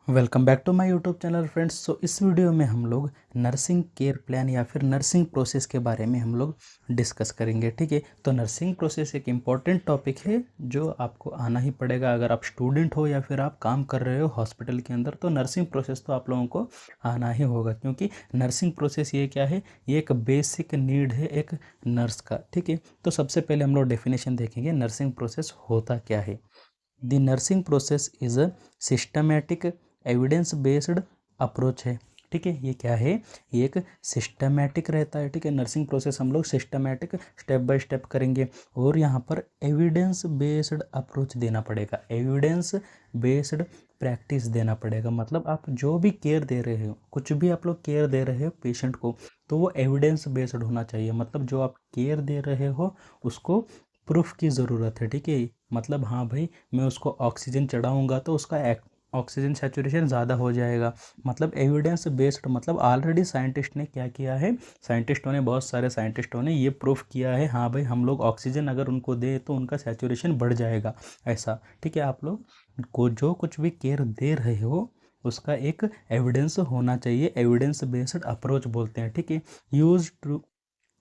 Welcome back to my YouTube channel friends. इस video में हम लोग नर्सिंग केयर प्लान या फिर नर्सिंग प्रोसेस के बारे में हम लोग डिस्कस करेंगे। ठीक है, तो नर्सिंग प्रोसेस एक इम्पॉर्टेंट टॉपिक है जो आपको आना ही पड़ेगा। अगर आप स्टूडेंट हो या फिर आप काम कर रहे हो हॉस्पिटल के अंदर, तो नर्सिंग प्रोसेस तो आप लोगों को आना ही होगा, क्योंकि नर्सिंग प्रोसेस ये क्या है, ये एक बेसिक नीड है एक नर्स का। ठीक है, तो सबसे पहले हम लोग डेफिनेशन देखेंगे नर्सिंग प्रोसेस होता क्या है। The nursing process is a systematic evidence based approach है। ठीक है, ये क्या है, ये एक सिस्टमैटिक रहता है। ठीक है, नर्सिंग प्रोसेस हम लोग सिस्टमैटिक स्टेप बाय स्टेप करेंगे और यहाँ पर एविडेंस बेस्ड अप्रोच देना पड़ेगा, एविडेंस बेस्ड प्रैक्टिस देना पड़ेगा। मतलब आप जो भी केयर दे रहे हो, कुछ भी आप लोग केयर दे रहे हो पेशेंट को, तो वो एविडेंस बेस्ड होना चाहिए। मतलब जो आप केयर दे रहे हो उसको प्रूफ की ज़रूरत है। ठीक है, मतलब हाँ भाई, मैं उसको ऑक्सीजन चढ़ाऊँगा तो उसका ऑक्सीजन सैचुरेशन ज़्यादा हो जाएगा। मतलब एविडेंस बेस्ड, मतलब ऑलरेडी साइंटिस्ट ने क्या किया है, साइंटिस्टों ने, बहुत सारे साइंटिस्टों ने ये प्रूफ किया है, हाँ भाई हम लोग ऑक्सीजन अगर उनको दें तो उनका सैचुरेशन बढ़ जाएगा, ऐसा। ठीक है, आप लोग को जो कुछ भी केयर दे रहे हो उसका एक एविडेंस होना चाहिए, एविडेंस बेस्ड अप्रोच बोलते हैं। ठीक है,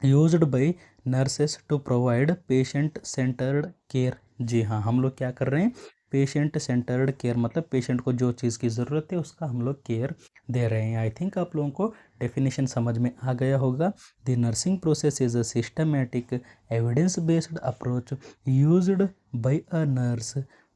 used by nurses to provide patient centred care. जी हाँ, हम लोग क्या कर रहे हैं, पेशेंट सेंटर्ड केयर, मतलब पेशेंट को जो चीज़ की ज़रूरत है उसका हम लोग केयर दे रहे हैं। आई थिंक आप लोगों को डेफिनेशन समझ में आ गया होगा। The nursing process is a systematic evidence based approach used by a nurse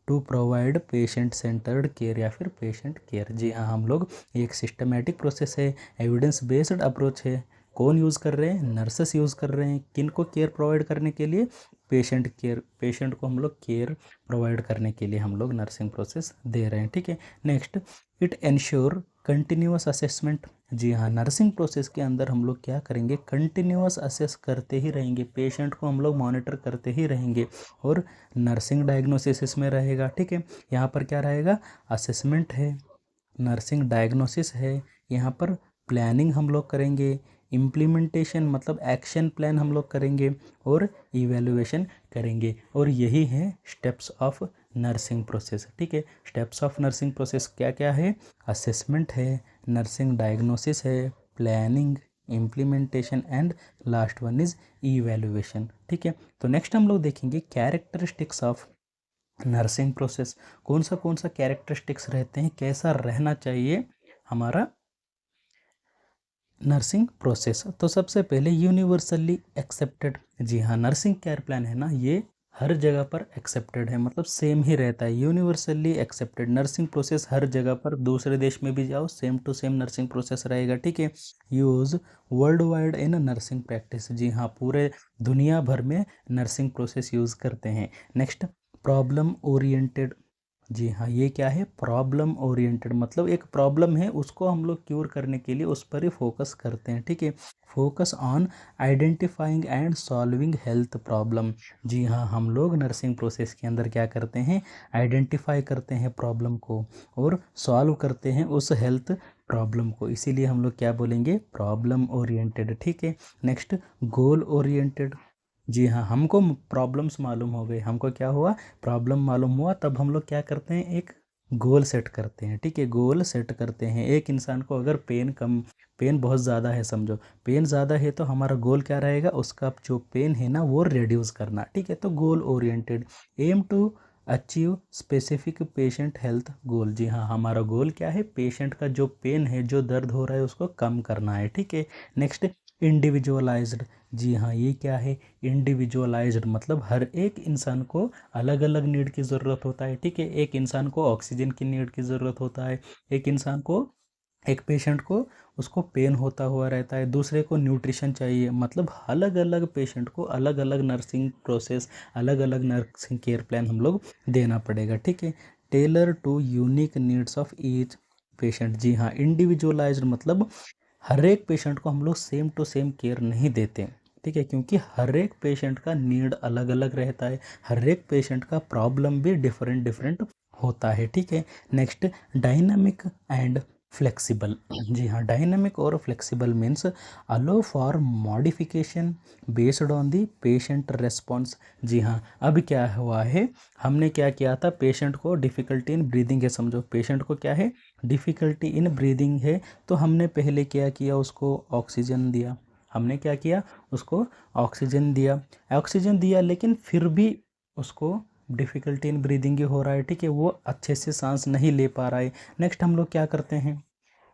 to provide patient centred care या फिर पेशेंट केयर। जी हाँ, हम लोग, ये एक सिस्टमैटिक प्रोसेस है, एविडेंस बेस्ड अप्रोच है। कौन यूज़ कर रहे हैं, नर्सेस यूज़ कर रहे हैं। किन को केयर प्रोवाइड करने के लिए, पेशेंट केयर, पेशेंट को हम लोग केयर प्रोवाइड करने के लिए हम लोग नर्सिंग प्रोसेस दे रहे हैं। ठीक है, next, it ensure continuous assessment. जी हाँ, नर्सिंग प्रोसेस के अंदर हम लोग क्या करेंगे, कंटिन्यूअस असेस करते ही रहेंगे, पेशेंट को हम लोग मॉनिटर करते ही रहेंगे और नर्सिंग डायग्नोसिस इसमें रहेगा। ठीक है, यहाँ पर क्या रहेगा, असेसमेंट है, नर्सिंग डायग्नोसिस है, यहाँ पर प्लानिंग हम लोग करेंगे, इम्प्लीमेंटेशन मतलब एक्शन प्लान हम लोग करेंगे और इवैल्यूएशन करेंगे। और यही है स्टेप्स ऑफ नर्सिंग प्रोसेस। ठीक है, स्टेप्स ऑफ नर्सिंग प्रोसेस क्या क्या है, असेसमेंट है, नर्सिंग डायग्नोसिस है, planning, implementation and last one is evaluation. ठीक है, तो नेक्स्ट हम लोग देखेंगे कैरेक्टरिस्टिक्स ऑफ नर्सिंग प्रोसेस। कौन सा कैरेक्टरिस्टिक्स रहते हैं, कैसा रहना चाहिए हमारा नर्सिंग प्रोसेस। तो सबसे पहले यूनिवर्सली एक्सेप्टेड। जी हाँ, नर्सिंग केयर प्लान है ना, ये हर जगह पर एक्सेप्टेड है, मतलब सेम ही रहता है, यूनिवर्सली एक्सेप्टेड नर्सिंग प्रोसेस हर जगह पर, दूसरे देश में भी जाओ same to same nursing process रहेगा। ठीक है, use world wide in nursing practice. जी हाँ, पूरे दुनिया भर में नर्सिंग प्रोसेस यूज़ करते हैं। Next, problem oriented. जी हाँ, ये क्या है, प्रॉब्लम ओरिएंटेड, मतलब एक प्रॉब्लम है उसको हम लोग क्योर करने के लिए उस पर ही फोकस करते हैं। ठीक है, focus on identifying and solving health problem. जी हाँ, हम लोग नर्सिंग प्रोसेस के अंदर क्या करते हैं, आइडेंटिफाई करते हैं प्रॉब्लम को और सॉल्व करते हैं उस हेल्थ प्रॉब्लम को, इसीलिए हम लोग क्या बोलेंगे, प्रॉब्लम ओरिएंटेड। ठीक है, नेक्स्ट, गोल ओरिएंटेड। जी हाँ, हमको प्रॉब्लम्स मालूम हो गए, हमको क्या हुआ, प्रॉब्लम मालूम हुआ, तब हम लोग क्या करते हैं, एक गोल सेट करते हैं। ठीक है, गोल सेट करते हैं। एक इंसान को अगर पेन बहुत ज़्यादा है, समझो पेन ज़्यादा है, तो हमारा गोल क्या रहेगा, उसका जो पेन है ना वो रिड्यूस करना। ठीक है, तो goal oriented, aim to achieve specific patient health goal. जी हाँ, हमारा गोल क्या है, पेशेंट का जो पेन है, जो दर्द हो रहा है उसको कम करना है। ठीक है, नेक्स्ट, इंडिविजुअलाइज्ड। जी हाँ, ये क्या है, इंडिविजुअलाइज्ड, मतलब हर एक इंसान को अलग अलग नीड की ज़रूरत होता है। ठीक है, एक इंसान को ऑक्सीजन की नीड की ज़रूरत होता है, एक इंसान को, एक पेशेंट को उसको पेन होता हुआ रहता है, दूसरे को न्यूट्रिशन चाहिए। मतलब अलग अलग पेशेंट को अलग अलग नर्सिंग प्रोसेस, अलग अलग नर्सिंग केयर प्लान हम लोग देना पड़ेगा। ठीक है, tailor to unique needs of each patient. जी हाँ, इंडिविजुअलाइज्ड मतलब हर एक पेशेंट को हम लोग सेम टू सेम केयर नहीं देते। ठीक है, क्योंकि हर एक पेशेंट का नीड अलग अलग रहता है, हर एक पेशेंट का प्रॉब्लम भी डिफरेंट डिफरेंट होता है। ठीक है, नेक्स्ट, डायनामिक एंड फ्लेक्सिबल। जी हाँ, डायनामिक और flexible means allow for modification based on the patient response. जी हाँ, अब क्या हुआ है, हमने क्या किया था, पेशेंट को डिफ़िकल्टी इन ब्रीदिंग है, समझो पेशेंट को क्या है, डिफ़िकल्टी इन ब्रीदिंग है, तो हमने पहले क्या किया, उसको ऑक्सीजन दिया। हमने क्या किया, उसको ऑक्सीजन दिया, लेकिन फिर भी उसको डिफ़िकल्टी इन ब्रीदिंग ही हो रहा है, ठीक है, वो अच्छे से सांस नहीं ले पा रहा है। नेक्स्ट हम लोग क्या करते हैं,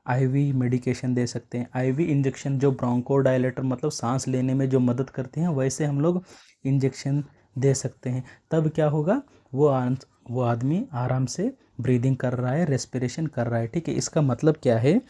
आईवी मेडिकेशन दे सकते हैं। आईवी इंजेक्शन जो ब्रोंकोडायलेटर मतलब सांस लेने में जो मदद करते हैं, वैसे हम लोग इंजेक्शन दे सकते हैं। तब क्या होगा, वो आदमी आराम से ब्रीदिंग कर रहा है, रेस्पिरेशन कर रहा है, ठीक है। इसका मतलब क्या है,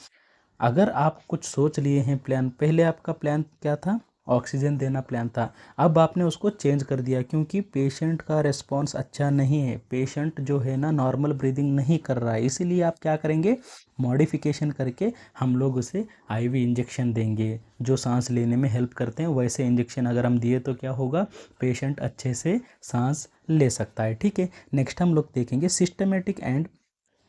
अगर आप कुछ सोच लिए हैं प्लान, पहले आपका प्लान क्या था, ऑक्सीजन देना प्लान था, अब आपने उसको चेंज कर दिया क्योंकि पेशेंट का रिस्पॉन्स अच्छा नहीं है, पेशेंट जो है ना नॉर्मल ब्रीदिंग नहीं कर रहा है, इसीलिए आप क्या करेंगे, मॉडिफिकेशन करके हम लोग उसे आईवी इंजेक्शन देंगे जो सांस लेने में हेल्प करते हैं। वैसे इंजेक्शन अगर हम दिए तो क्या होगा, पेशेंट अच्छे से सांस ले सकता है, ठीक है। नेक्स्ट हम लोग देखेंगे सिस्टमेटिक एंड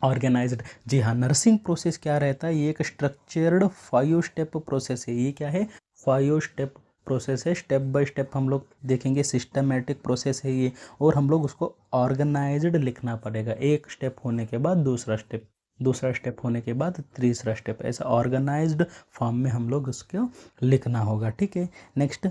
ऑर्गेनाइज्ड। जी हाँ, नर्सिंग प्रोसेस क्या रहता है, ये एक स्ट्रक्चर्ड 5 स्टेप प्रोसेस है। ये क्या है, 5 स्टेप प्रोसेस है, स्टेप बाय स्टेप हम लोग देखेंगे, सिस्टमेटिक प्रोसेस है ये, और हम लोग उसको ऑर्गेनाइज्ड लिखना पड़ेगा, एक स्टेप होने के बाद दूसरा स्टेप, दूसरा स्टेप होने के बाद तीसरा स्टेप, ऐसा ऑर्गेनाइज्ड फॉर्म में हम लोग उसको लिखना होगा, ठीक है। Next,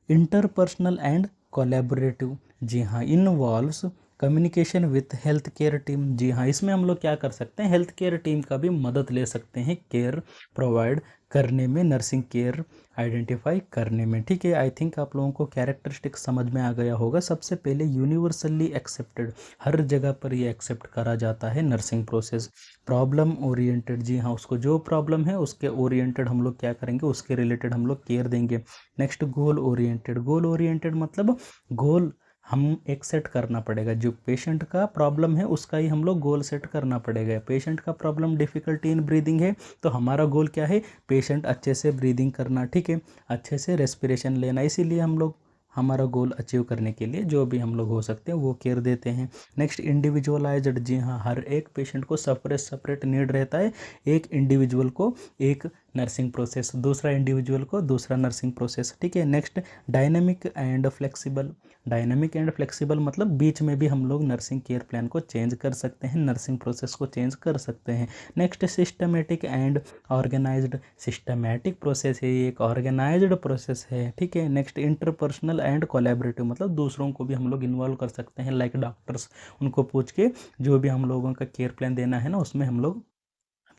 interpersonal and collaborative. जी हाँ, involves communication with health care team. जी हाँ, इसमें हम लोग क्या कर सकते हैं, हेल्थ केयर टीम का भी मदद ले सकते हैं केयर प्रोवाइड करने में, नर्सिंग केयर आइडेंटिफाई करने में, ठीक है। आई थिंक आप लोगों को कैरेक्टरिस्टिक समझ में आ गया होगा। सबसे पहले यूनिवर्सली एक्सेप्टेड, हर जगह पर ये एक्सेप्ट करा जाता है नर्सिंग प्रोसेस। प्रॉब्लम ओरिएंटेड, जी हाँ, उसको जो प्रॉब्लम है उसके ओरिएंटेड हम लोग क्या करेंगे, उसके रिलेटेड हम लोग केयर देंगे। Next, goal oriented. Goal oriented मतलब गोल हम एक सेट करना पड़ेगा, जो पेशेंट का प्रॉब्लम है उसका ही हम लोग गोल सेट करना पड़ेगा। पेशेंट का प्रॉब्लम डिफ़िकल्टी इन ब्रीदिंग है, तो हमारा गोल क्या है, पेशेंट अच्छे से ब्रीदिंग करना, ठीक है, अच्छे से रेस्पिरेशन लेना। इसीलिए हम लोग हमारा गोल अचीव करने के लिए जो भी हम लोग हो सकते हैं वो केयर देते हैं। Next, individualised. जी हाँ, हर एक पेशेंट को सेपरेट सेपरेट नीड रहता है, एक इंडिविजुअल को एक नर्सिंग प्रोसेस, दूसरा इंडिविजुअल को दूसरा नर्सिंग प्रोसेस, ठीक है। Next, dynamic and flexible. Dynamic and flexible मतलब बीच में भी हम लोग नर्सिंग केयर प्लान को चेंज कर सकते हैं, नर्सिंग प्रोसेस को चेंज कर सकते हैं। Next, systematic and organised. Systematic process है, एक ऑर्गेनाइज्ड प्रोसेस है, ठीक है। नेक्स्ट, इंटरपर्सनल एंड कोलैबोरेटिव मतलब दूसरों को भी हम लोग इन्वॉल्व कर सकते हैं, लाइक डॉक्टर्स, उनको पूछ के जो भी हम लोगों का केयर प्लान देना है ना, उसमें हम लोग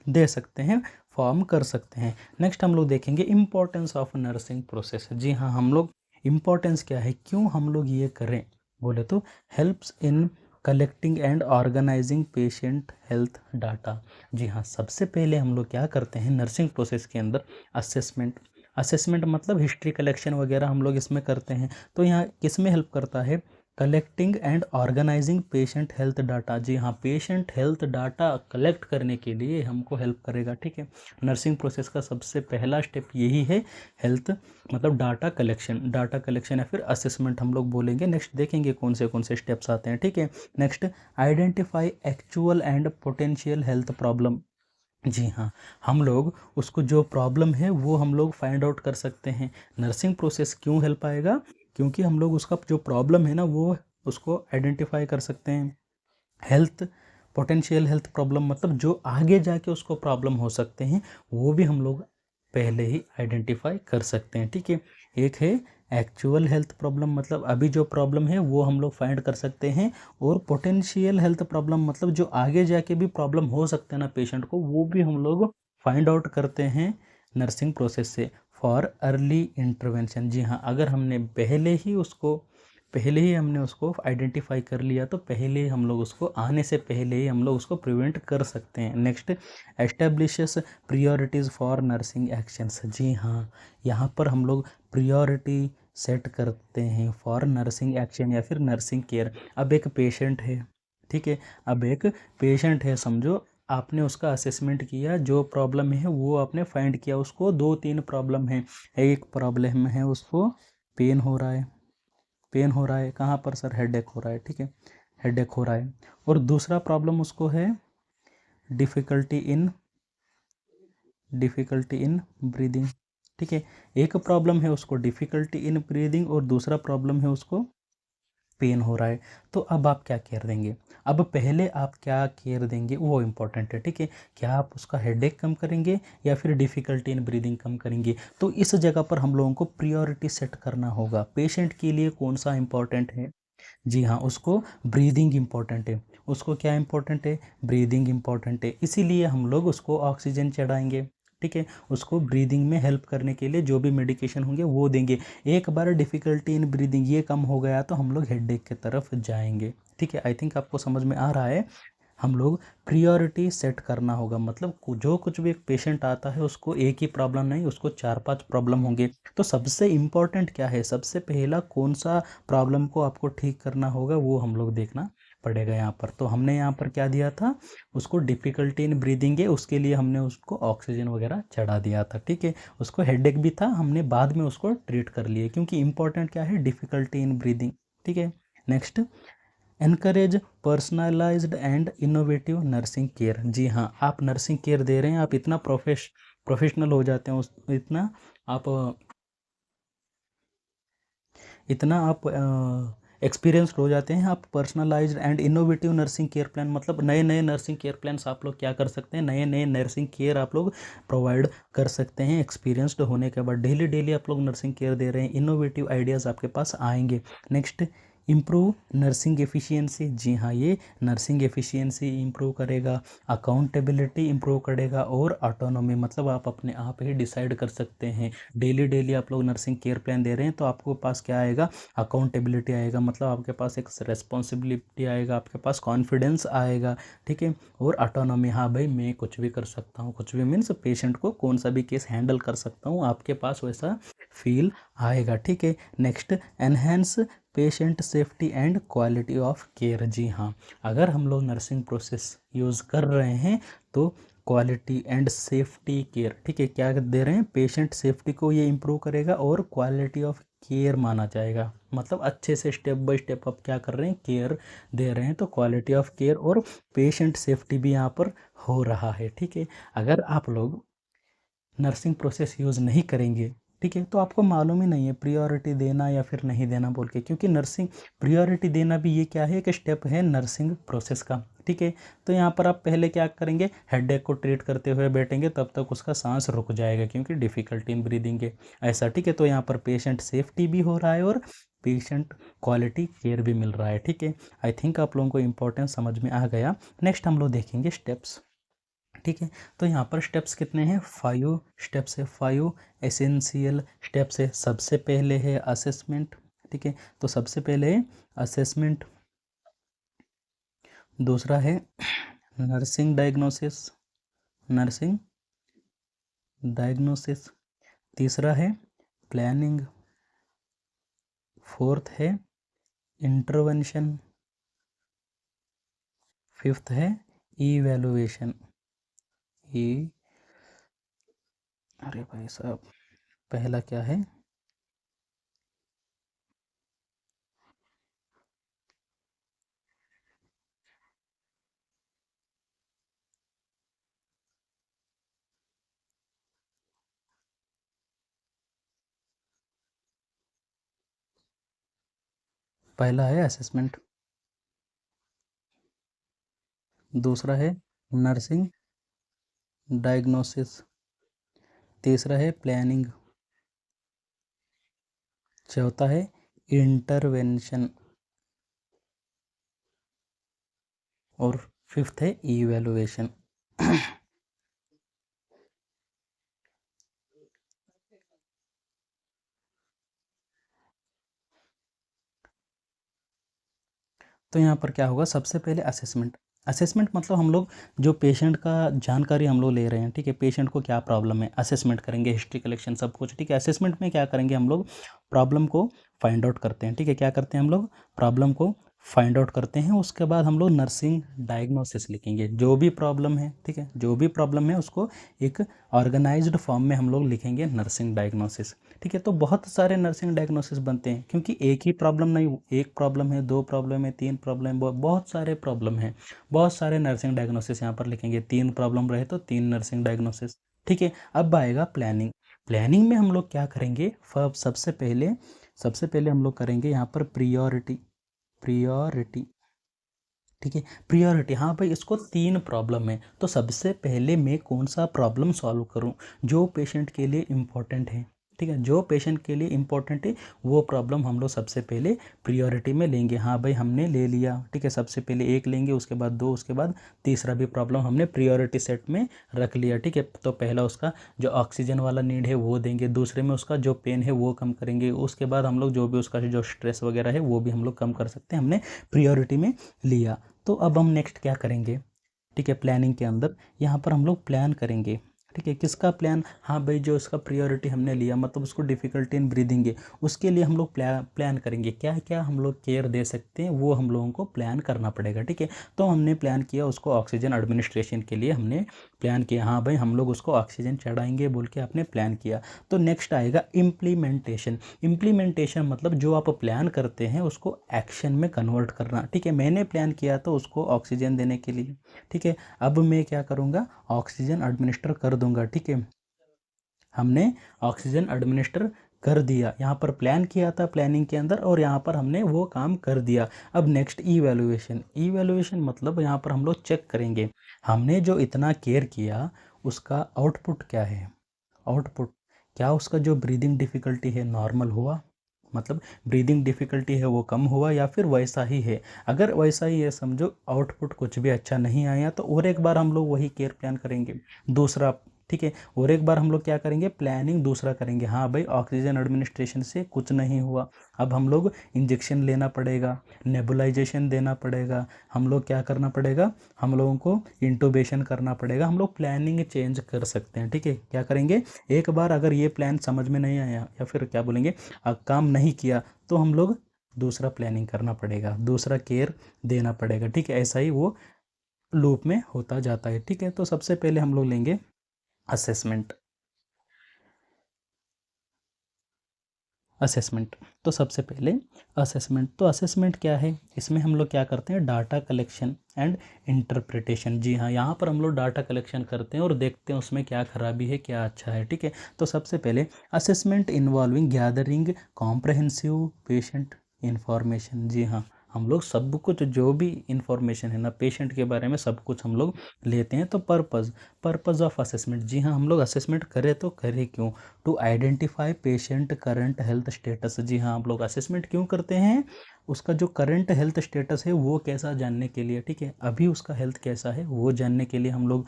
दे सकते हैं, फॉर्म कर सकते हैं। नेक्स्ट हम लोग देखेंगे इम्पोर्टेंस ऑफ नर्सिंग प्रोसेस। जी हाँ, हम लोग इम्पोर्टेंस क्या है, क्यों हम लोग ये करें, बोले तो helps in collecting and organising patient health data. जी हाँ, सबसे पहले हम लोग क्या करते हैं नर्सिंग प्रोसेस के अंदर, असेसमेंट। असेसमेंट मतलब हिस्ट्री कलेक्शन वगैरह हम लोग इसमें करते हैं। तो यहाँ किस में हेल्प करता है, collecting and organising patient health data. जी हाँ, पेशेंट हेल्थ डाटा कलेक्ट करने के लिए हमको हेल्प करेगा, ठीक है। नर्सिंग प्रोसेस का सबसे पहला स्टेप यही है, हेल्थ मतलब डाटा कलेक्शन या फिर असेसमेंट हम लोग बोलेंगे। नेक्स्ट देखेंगे कौन से स्टेप्स आते हैं, ठीक है। Next, identify actual and potential health problem. जी हाँ, हम लोग उसको जो प्रॉब्लम है वो हम लोग फाइंड आउट कर सकते हैं। नर्सिंग प्रोसेस क्यों हेल्प आएगा, क्योंकि हम लोग उसका जो प्रॉब्लम है ना वो उसको आइडेंटिफाई कर सकते हैं। हेल्थ पोटेंशियल हेल्थ प्रॉब्लम मतलब जो आगे जाके उसको प्रॉब्लम हो सकते हैं, वो भी हम लोग पहले ही आइडेंटिफाई कर सकते हैं, ठीक है। एक है एक्चुअल हेल्थ प्रॉब्लम मतलब अभी जो प्रॉब्लम है वो हम लोग फाइंड कर सकते हैं, और पोटेंशियल हेल्थ प्रॉब्लम मतलब जो आगे जाके भी प्रॉब्लम हो सकते हैं ना पेशेंट को, वो भी हम लोग फाइंड आउट करते हैं नर्सिंग प्रोसेस से, फॉर अर्ली इंटरवेंशन। जी हाँ, अगर हमने पहले ही हमने उसको आइडेंटिफाई कर लिया तो पहले ही हम लोग उसको आने से पहले ही हम लोग उसको प्रिवेंट कर सकते हैं। Next, establishes priorities for nursing actions. जी हाँ, यहाँ पर हम लोग प्रायोरिटी सेट करते हैं फॉर नर्सिंग एक्शन या फिर नर्सिंग केयर। अब एक पेशेंट है, ठीक है, अब एक पेशेंट है समझो, आपने उसका असेसमेंट किया, जो प्रॉब्लम है वो आपने फाइंड किया, उसको 2-3 प्रॉब्लम है। एक प्रॉब्लम है उसको पेन हो रहा है, कहाँ पर सर, हेडेक हो रहा है, ठीक है, हेडेक हो रहा है। और दूसरा प्रॉब्लम उसको है difficulty in difficulty in breathing, ठीक है। एक प्रॉब्लम है उसको डिफ़िकल्टी इन ब्रीदिंग और दूसरा प्रॉब्लम है उसको पेन हो रहा है। तो अब आप क्या केयर देंगे? अब पहले आप क्या केयर देंगे वो इम्पोर्टेंट है, ठीक है। क्या आप उसका हेडेक कम करेंगे या फिर डिफ़िकल्टी इन ब्रीदिंग कम करेंगे? तो इस जगह पर हम लोगों को प्रायोरिटी सेट करना होगा। पेशेंट के लिए कौन-सा इम्पोर्टेंट है? जी हाँ, उसको ब्रीदिंग इम्पोर्टेंट है। उसको क्या इम्पोर्टेंट है? ब्रीदिंग इम्पोर्टेंट है। इसीलिए हम लोग उसको ऑक्सीजन चढ़ाएँगे, ठीक है। उसको ब्रीदिंग में हेल्प करने के लिए जो भी मेडिकेशन होंगे वो देंगे। एक बार डिफ़िकल्टी इन ब्रीदिंग ये कम हो गया तो हम लोग हेडेक की तरफ जाएँगे, ठीक है। आई थिंक आपको समझ में आ रहा है। हम लोग प्रायोरिटी सेट करना होगा, मतलब जो कुछ भी एक पेशेंट आता है उसको एक ही प्रॉब्लम नहीं, उसको 4-5 प्रॉब्लम होंगे। तो सबसे इम्पोर्टेंट क्या है? सबसे पहला कौन-सा प्रॉब्लम को आपको ठीक करना होगा वो हम लोग देखना पड़ेगा यहाँ पर। तो हमने यहाँ पर क्या दिया था? उसको डिफ़िकल्टी इन ब्रीदिंग है, उसके लिए हमने उसको ऑक्सीजन वगैरह चढ़ा दिया था, ठीक है। उसको हेडेक भी था, हमने बाद में उसको ट्रीट कर लिए क्योंकि इम्पोर्टेंट क्या है? डिफ़िकल्टी इन ब्रीदिंग, ठीक है। Next, encourage personalised and innovative nursing care. जी हाँ, आप नर्सिंग केयर दे रहे हैं, आप इतना प्रोफेशनल हो जाते हैं, उस आप इतना आप एक्सपीरियंस्ड हो जाते हैं, आप personalised and innovative nursing care plan, मतलब नए नए नर्सिंग केयर प्लान्स आप लोग क्या कर सकते हैं? नए नए नर्सिंग केयर आप लोग प्रोवाइड कर सकते हैं। एक्सपीरियंस्ड होने के बाद डेली डेली आप लोग नर्सिंग केयर दे रहे हैं, इनोवेटिव आइडियाज़ आपके पास आएंगे। Next, improve nursing efficiency. जी हाँ, ये नर्सिंग एफिशिएंसी इम्प्रूव करेगा, अकाउंटेबिलिटी इम्प्रूव करेगा और ऑटोनॉमी, मतलब आप अपने आप ही डिसाइड कर सकते हैं। डेली डेली आप लोग नर्सिंग केयर प्लान दे रहे हैं तो आपके पास क्या आएगा? अकाउंटेबिलिटी आएगा, मतलब आपके पास एक रिस्पॉन्सिबिलिटी आएगा, आपके पास कॉन्फिडेंस आएगा, ठीक है। और ऑटोनॉमी, हाँ भाई मैं कुछ भी कर सकता हूँ, कुछ भी मीन्स पेशेंट को कौन सा भी केस हैंडल कर सकता हूँ, आपके पास वैसा फील आएगा, ठीक है। Next, enhance patient safety and quality of care. जी हाँ, अगर हम लोग नर्सिंग प्रोसेस यूज़ कर रहे हैं तो क्वालिटी एंड सेफ्टी केयर, ठीक है, क्या दे रहे हैं? पेशेंट सेफ्टी को ये इम्प्रूव करेगा और क्वालिटी ऑफ केयर माना जाएगा, मतलब अच्छे से स्टेप बाय स्टेप आप क्या कर रहे हैं? केयर दे रहे हैं, तो क्वालिटी ऑफ केयर और पेशेंट सेफ्टी भी यहाँ पर हो रहा है, ठीक है। अगर आप लोग नर्सिंग प्रोसेस यूज़ नहीं करेंगे, ठीक है, तो आपको मालूम ही नहीं है प्रायोरिटी देना या फिर नहीं देना बोल के, क्योंकि नर्सिंग प्रायोरिटी देना भी ये क्या है? एक स्टेप है नर्सिंग प्रोसेस का, ठीक है। तो यहाँ पर आप पहले क्या करेंगे? हेडेक को ट्रीट करते हुए बैठेंगे, तब तक उसका सांस रुक जाएगा क्योंकि डिफ़िकल्टी इन ब्रीदिंग है, ऐसा, ठीक है। तो यहाँ पर पेशेंट सेफ्टी भी हो रहा है और पेशेंट क्वालिटी केयर भी मिल रहा है, ठीक है। आई थिंक आप लोगों को इम्पोर्टेंस समझ में आ गया। नेक्स्ट हम लोग देखेंगे स्टेप्स, ठीक है। तो यहाँ पर स्टेप्स कितने हैं? 5 स्टेप्स है, 5 एसेंशियल स्टेप्स है। सबसे पहले है असेसमेंट, ठीक है। तो सबसे पहले है असेसमेंट, दूसरा है नर्सिंग डायग्नोसिस, नर्सिंग डायग्नोसिस, तीसरा है प्लानिंग, फोर्थ है इंटरवेंशन, फिफ्थ है इवैल्यूएशन। ई अरे भाई साहब, पहला क्या है? पहला है असेसमेंट, दूसरा है नर्सिंग डायग्नोसिस, तीसरा है प्लानिंग, चौथा है इंटरवेंशन और फिफ्थ है इवैल्यूएशन। तो यहाँ पर क्या होगा? सबसे पहले असेसमेंट, असेसमेंट मतलब हम लोग जो पेशेंट का जानकारी हम लोग ले रहे हैं, ठीक है, पेशेंट को क्या प्रॉब्लम है, असेसमेंट करेंगे, हिस्ट्री कलेक्शन सब कुछ, ठीक है। असेसमेंट में क्या करेंगे? हम लोग प्रॉब्लम को फाइंड आउट करते हैं, ठीक है। क्या करते हैं हम लोग? प्रॉब्लम को फाइंड आउट करते हैं, उसके बाद हम लोग नर्सिंग डायग्नोसिस लिखेंगे, जो भी प्रॉब्लम है, ठीक है, जो भी प्रॉब्लम है उसको एक ऑर्गेनाइज्ड फॉर्म में हम लोग लिखेंगे नर्सिंग डायग्नोसिस, ठीक है। तो बहुत सारे नर्सिंग डायग्नोसिस बनते हैं क्योंकि एक ही प्रॉब्लम नहीं, एक प्रॉब्लम है, दो प्रॉब्लम है, तीन प्रॉब्लम है, बहुत सारे प्रॉब्लम हैं, बहुत सारे नर्सिंग डायग्नोसिस यहाँ पर लिखेंगे। तीन प्रॉब्लम रहे तो तीन नर्सिंग डायग्नोसिस, ठीक है। अब आएगा प्लानिंग। प्लानिंग में हम लोग क्या करेंगे, सबसे पहले हम लोग करेंगे यहाँ पर प्रियोरिटी। ठीक है, प्रियोरिटी। हाँ भाई, इसको 3 प्रॉब्लम है, तो सबसे पहले मैं कौन सा प्रॉब्लम सॉल्व करूँ जो पेशेंट के लिए इम्पोर्टेंट है। ठीक है, जो पेशेंट के लिए इम्पोर्टेंट है वो प्रॉब्लम हम लोग सबसे पहले प्रियोरिटी में लेंगे। हाँ भाई, हमने ले लिया। ठीक है, सबसे पहले एक लेंगे, उसके बाद 2, उसके बाद तीसरा भी प्रॉब्लम हमने प्रियोरिटी सेट में रख लिया। ठीक है, तो पहला उसका जो ऑक्सीजन वाला नीड है वो देंगे, दूसरे में उसका जो पेन है वो कम करेंगे, उसके बाद हम लोग जो भी उसका जो स्ट्रेस वगैरह है वो भी हम लोग कम कर सकते हैं, हमने प्रियोरिटी में लिया। तो अब हम नेक्स्ट क्या करेंगे, ठीक है, प्लानिंग के अंदर यहाँ पर हम लोग प्लान करेंगे। ठीक है, किसका प्लान, हाँ भाई, जो इसका प्रियोरिटी हमने लिया, मतलब उसको डिफ़िकल्टी इन ब्रीदिंग है, उसके लिए हम लोग प्लान करेंगे क्या क्या हम लोग केयर दे सकते हैं, वो हम लोगों को प्लान करना पड़ेगा। ठीक है, तो हमने प्लान किया उसको ऑक्सीजन एडमिनिस्ट्रेशन के लिए हमने प्लान किया, हाँ भाई हम लोग उसको ऑक्सीजन चढ़ाएंगे बोल के आपने प्लान किया। तो नेक्स्ट आएगा इम्प्लीमेंटेशन। इम्प्लीमेंटेशन मतलब जो आप प्लान करते हैं उसको एक्शन में कन्वर्ट करना। ठीक है, मैंने प्लान किया तो उसको ऑक्सीजन देने के लिए। ठीक है, अब मैं क्या करूँगा, ऑक्सीजन एडमिनिस्टर कर दूंगा। ठीक है, हमने ऑक्सीजन एडमिनिस्टर कर दिया, यहाँ पर प्लान किया था प्लानिंग के अंदर, और यहाँ पर हमने वो काम कर दिया। अब नेक्स्ट इवैल्यूएशन। इवैल्यूएशन मतलब यहाँ पर हम लोग चेक करेंगे हमने जो इतना केयर किया उसका आउटपुट क्या है। आउटपुट क्या, उसका जो ब्रीदिंग डिफ़िकल्टी है नॉर्मल हुआ, मतलब ब्रीदिंग डिफ़िकल्टी है वो कम हुआ, या फिर वैसा ही है। अगर वैसा ही है, समझो आउटपुट कुछ भी अच्छा नहीं आया, तो और एक बार हम लोग वही केयर प्लान करेंगे दूसरा। ठीक है, और एक बार हम लोग क्या करेंगे, प्लानिंग दूसरा करेंगे। हाँ भाई, ऑक्सीजन एडमिनिस्ट्रेशन से कुछ नहीं हुआ, अब हम लोग इंजेक्शन लेना पड़ेगा, नेबुलाइजेशन देना पड़ेगा, हम लोग क्या करना पड़ेगा, हम लोगों को इंटूबेशन करना पड़ेगा। हम लोग प्लानिंग चेंज कर सकते हैं। ठीक है, क्या करेंगे, एक बार अगर ये प्लान समझ में नहीं आया या फिर क्या बोलेंगे काम नहीं किया, तो हम लोग दूसरा प्लानिंग करना पड़ेगा, दूसरा केयर देना पड़ेगा। ठीक है, ऐसा ही वो लूप में होता जाता है। ठीक है, तो सबसे पहले हम लोग लेंगे असेसमेंट। असेसमेंट, तो सबसे पहले असेसमेंट। तो असेसमेंट क्या है, इसमें हम लोग क्या करते हैं, डाटा कलेक्शन एंड इंटरप्रिटेशन। जी हाँ, यहाँ पर हम लोग डाटा कलेक्शन करते हैं और देखते हैं उसमें क्या खराबी है क्या अच्छा है। ठीक है, तो सबसे पहले assessment involving gathering comprehensive patient information. जी हाँ, हम लोग सब कुछ जो भी इंफॉर्मेशन है ना पेशेंट के बारे में सब कुछ हम लोग लेते हैं। तो पर्पज़ ऑफ असेसमेंट, जी हाँ, हम लोग असेसमेंट करें तो करें क्यों, to identify patient current health status. जी हाँ, आप लोग असेसमेंट क्यों करते हैं, उसका जो करंट हेल्थ स्टेटस है वो कैसा जानने के लिए। ठीक है, अभी उसका हेल्थ कैसा है वो जानने के लिए हम लोग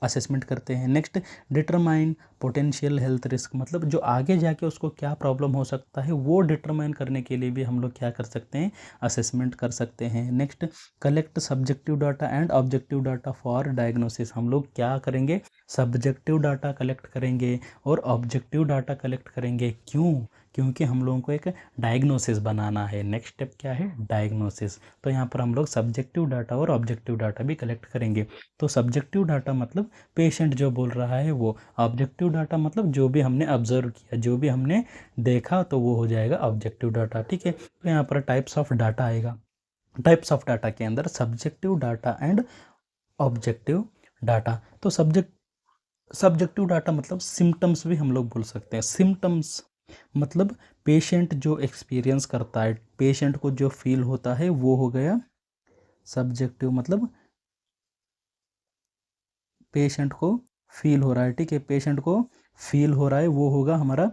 असेसमेंट करते हैं। Next, determine potential health risk, मतलब जो आगे जाके उसको क्या प्रॉब्लम हो सकता है वो डिटरमाइन करने के लिए भी हम लोग क्या कर सकते हैं, असेसमेंट कर सकते हैं। Next, collect subjective data and objective data for diagnosis. हम लोग क्या करेंगे, सब्जेक्टिव डाटा कलेक्ट करेंगे और ऑब्जेक्टिव डाटा कलेक्ट करेंगे। क्यों, क्योंकि हम लोगों को एक डायग्नोसिस बनाना है। नेक्स्ट स्टेप क्या है, डायग्नोसिस। तो यहाँ पर हम लोग सब्जेक्टिव डाटा और ऑब्जेक्टिव डाटा भी कलेक्ट करेंगे। तो सब्जेक्टिव डाटा मतलब पेशेंट जो बोल रहा है वो, ऑब्जेक्टिव डाटा मतलब जो भी हमने ऑब्जर्व किया, जो भी हमने देखा, तो वो हो जाएगा ऑब्जेक्टिव डाटा। ठीक है, तो यहाँ पर टाइप्स ऑफ डाटा आएगा। टाइप्स ऑफ डाटा के अंदर subjective data and objective data. तो सब्जेक्टिव डाटा मतलब सिम्टम्स भी हम लोग बोल सकते हैं। सिम्टम्स मतलब पेशेंट जो एक्सपीरियंस करता है, पेशेंट को जो फील होता है वो हो गया सब्जेक्टिव, मतलब पेशेंट को फील हो रहा है। ठीक है, पेशेंट को फील हो रहा है वो होगा हमारा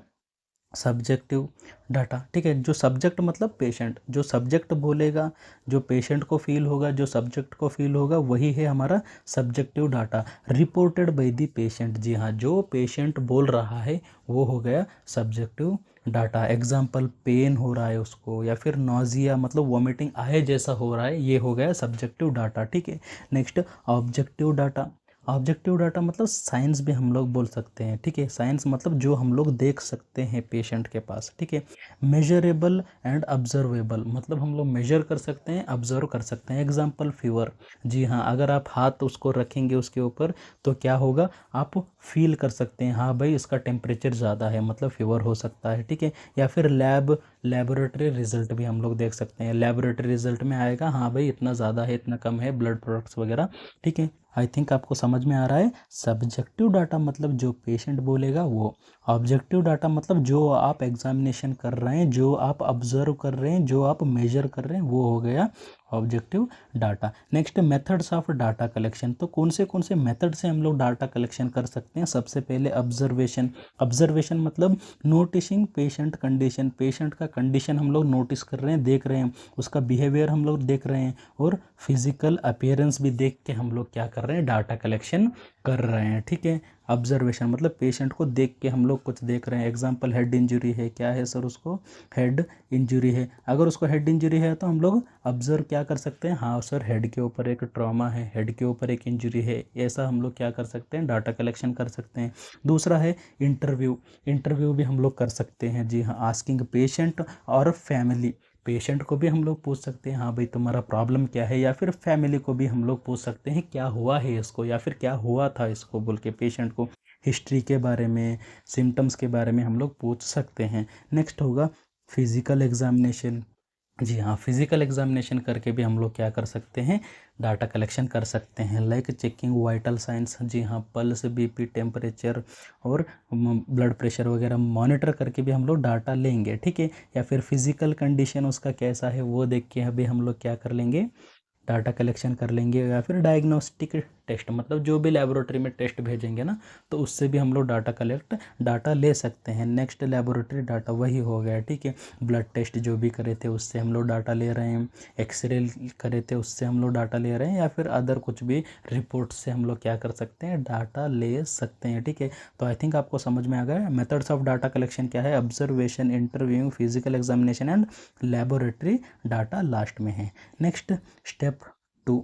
सब्जेक्टिव डाटा। ठीक है, जो सब्जेक्ट मतलब पेशेंट, जो सब्जेक्ट बोलेगा, जो पेशेंट को फील होगा, जो सब्जेक्ट को फील होगा, वही है हमारा subjective data. Reported by the patient, जी हाँ, जो पेशेंट बोल रहा है वो हो गया सब्जेक्टिव डाटा। एग्जाम्पल, पेन हो रहा है उसको, या फिर नॉजिया मतलब वॉमिटिंग आए जैसा हो रहा है, ये हो गया सब्जेक्टिव डाटा। ठीक है, next, objective data. Objective data मतलब साइंस भी हम लोग बोल सकते हैं। ठीक है, साइंस मतलब जो हम लोग देख सकते हैं पेशेंट के पास। ठीक है, मेजरेबल एंड ऑब्जर्वेबल मतलब हम लोग मेजर कर सकते हैं, ऑब्जर्व कर सकते हैं। Example, fever. जी हाँ, अगर आप हाथ उसको रखेंगे उसके ऊपर तो क्या होगा, आप फील कर सकते हैं, हाँ भाई इसका टेम्परेचर ज़्यादा है मतलब फीवर हो सकता है। ठीक है, या फिर लेबोरेटरी रिजल्ट भी हम लोग देख सकते हैं। लेबोरेटरी रिजल्ट में आएगा हाँ भाई इतना ज़्यादा है इतना कम है, ब्लड प्रोडक्ट्स वगैरह। ठीक है, आई थिंक आपको समझ में आ रहा है। सब्जेक्टिव डाटा मतलब जो पेशेंट बोलेगा वो, ऑब्जेक्टिव डाटा मतलब जो आप एग्जामिनेशन कर रहे हैं, जो आप ऑब्जर्व कर रहे हैं, जो आप मेजर कर रहे हैं, वो हो गया objective data. Next methods of data collection, तो कौन से मेथड से हम लोग डाटा कलेक्शन कर सकते हैं। सबसे पहले ऑब्जर्वेशन। ऑब्जर्वेशन मतलब नोटिसिंग पेशेंट कंडीशन, पेशेंट का कंडीशन हम लोग नोटिस कर रहे हैं, देख रहे हैं, उसका बिहेवियर हम लोग देख रहे हैं, और फिजिकल अपीयरेंस भी देख के हम लोग क्या कर रहे हैं, डाटा कलेक्शन कर रहे हैं। ठीक है, ऑब्जर्वेशन मतलब पेशेंट को देख के हम लोग कुछ देख रहे हैं। एग्जांपल हेड इंजरी है, क्या है सर, उसको हेड इंजरी है। अगर उसको हेड इंजरी है तो हम लोग ऑब्जर्व क्या कर सकते हैं, हाँ सर हेड के ऊपर एक ट्रॉमा है, हेड के ऊपर एक इंजरी है, ऐसा हम लोग क्या कर सकते हैं, डाटा कलेक्शन कर सकते हैं। दूसरा है इंटरव्यू। इंटरव्यू भी हम लोग कर सकते हैं, जी हाँ, आस्किंग पेशेंट और फैमिली। पेशेंट को भी हम लोग पूछ सकते हैं, हाँ भाई तुम्हारा प्रॉब्लम क्या है, या फिर फैमिली को भी हम लोग पूछ सकते हैं क्या हुआ है इसको, या फिर क्या हुआ था इसको बोल के पेशेंट को हिस्ट्री के बारे में, सिम्टम्स के बारे में हम लोग पूछ सकते हैं। नेक्स्ट होगा फिजिकल एग्जामिनेशन। जी हाँ, फिजिकल एग्जामिनेशन करके भी हम लोग क्या कर सकते हैं, डाटा कलेक्शन कर सकते हैं। लाइक चेकिंग वाइटल साइंस, जी हाँ, पल्स, बीपी, टेम्परेचर और ब्लड प्रेशर वगैरह मॉनिटर करके भी हम लोग डाटा लेंगे। ठीक है, या फिर फिजिकल कंडीशन उसका कैसा है वो देख के अभी हम लोग क्या कर लेंगे, डाटा कलेक्शन कर लेंगे। या फिर डायग्नोस्टिक टेस्ट मतलब जो भी लेबोरेटरी में टेस्ट भेजेंगे ना, तो उससे भी हम लोग डाटा ले सकते हैं। नेक्स्ट लेबोरेटरी डाटा वही हो गया। ठीक है, ब्लड टेस्ट जो भी करे थे उससे हम लोग डाटा ले रहे हैं, एक्सरे करे थे उससे हम लोग डाटा ले रहे हैं, या फिर अदर कुछ भी रिपोर्ट से हम लोग क्या कर सकते हैं, डाटा ले सकते हैं। ठीक है, तो आई थिंक आपको समझ में आ गया मेथड्स ऑफ डाटा कलेक्शन क्या है, observation, interviewing, physical examination and laboratory data last में है। Next step 2।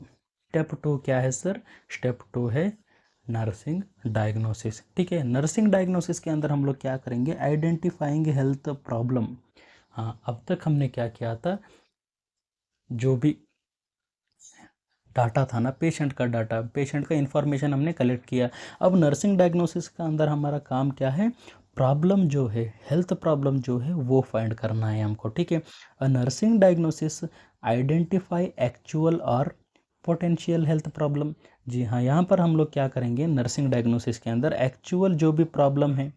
स्टेप 2 क्या है सर, स्टेप 2 है नर्सिंग डायग्नोसिस। ठीक है, नर्सिंग डायग्नोसिस के अंदर हम लोग क्या करेंगे, आइडेंटिफाइंग हेल्थ प्रॉब्लम। हाँ, अब तक हमने क्या किया था, जो भी डाटा था ना, पेशेंट का डाटा, पेशेंट का इंफॉर्मेशन हमने कलेक्ट किया। अब नर्सिंग डायग्नोसिस का अंदर हमारा काम क्या है, प्रॉब्लम जो है, हेल्थ प्रॉब्लम जो है वो फाइंड करना है हमको। ठीक है, नर्सिंग डायग्नोसिस आइडेंटिफाई एक्चुअल और पोटेंशियल हेल्थ प्रॉब्लम। जी हाँ, यहाँ पर हम लोग क्या करेंगे, नर्सिंग डायग्नोसिस के अंदर एक्चुअल जो भी प्रॉब्लम है,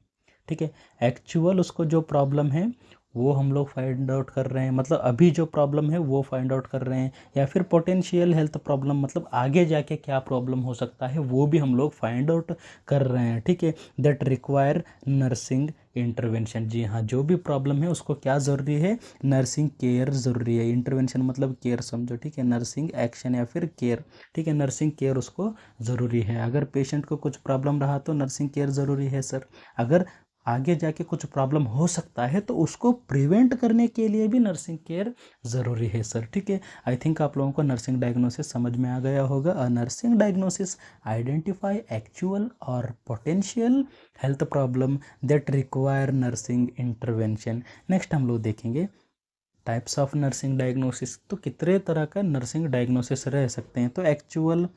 ठीक है, एक्चुअल उसको जो प्रॉब्लम है वो हम लोग फाइंड आउट कर रहे हैं, मतलब अभी जो प्रॉब्लम है वो फाइंड आउट कर रहे हैं। या फिर पोटेंशियल हेल्थ प्रॉब्लम मतलब आगे जाके क्या प्रॉब्लम हो सकता है वो भी हम लोग फाइंड आउट कर रहे हैं। ठीक है, दैट रिक्वायर नर्सिंग इंटरवेंशन। जी हाँ, जो भी प्रॉब्लम है उसको क्या ज़रूरी है, नर्सिंग केयर ज़रूरी है। इंटरवेंशन मतलब केयर समझो। ठीक है, नर्सिंग एक्शन या फिर केयर। ठीक है, नर्सिंग केयर उसको ज़रूरी है। अगर पेशेंट को कुछ प्रॉब्लम रहा तो नर्सिंग केयर ज़रूरी है सर। अगर आगे जाके कुछ प्रॉब्लम हो सकता है तो उसको प्रिवेंट करने के लिए भी नर्सिंग केयर ज़रूरी है सर। ठीक है, आई थिंक आप लोगों को नर्सिंग डायग्नोसिस समझ में आ गया होगा। नर्सिंग डायग्नोसिस आइडेंटिफाई एक्चुअल और potential health problem that require nursing intervention. Next हम लोग देखेंगे टाइप्स ऑफ नर्सिंग डायग्नोसिस। तो कितने तरह का नर्सिंग डायग्नोसिस रह सकते हैं, तो एक्चुअल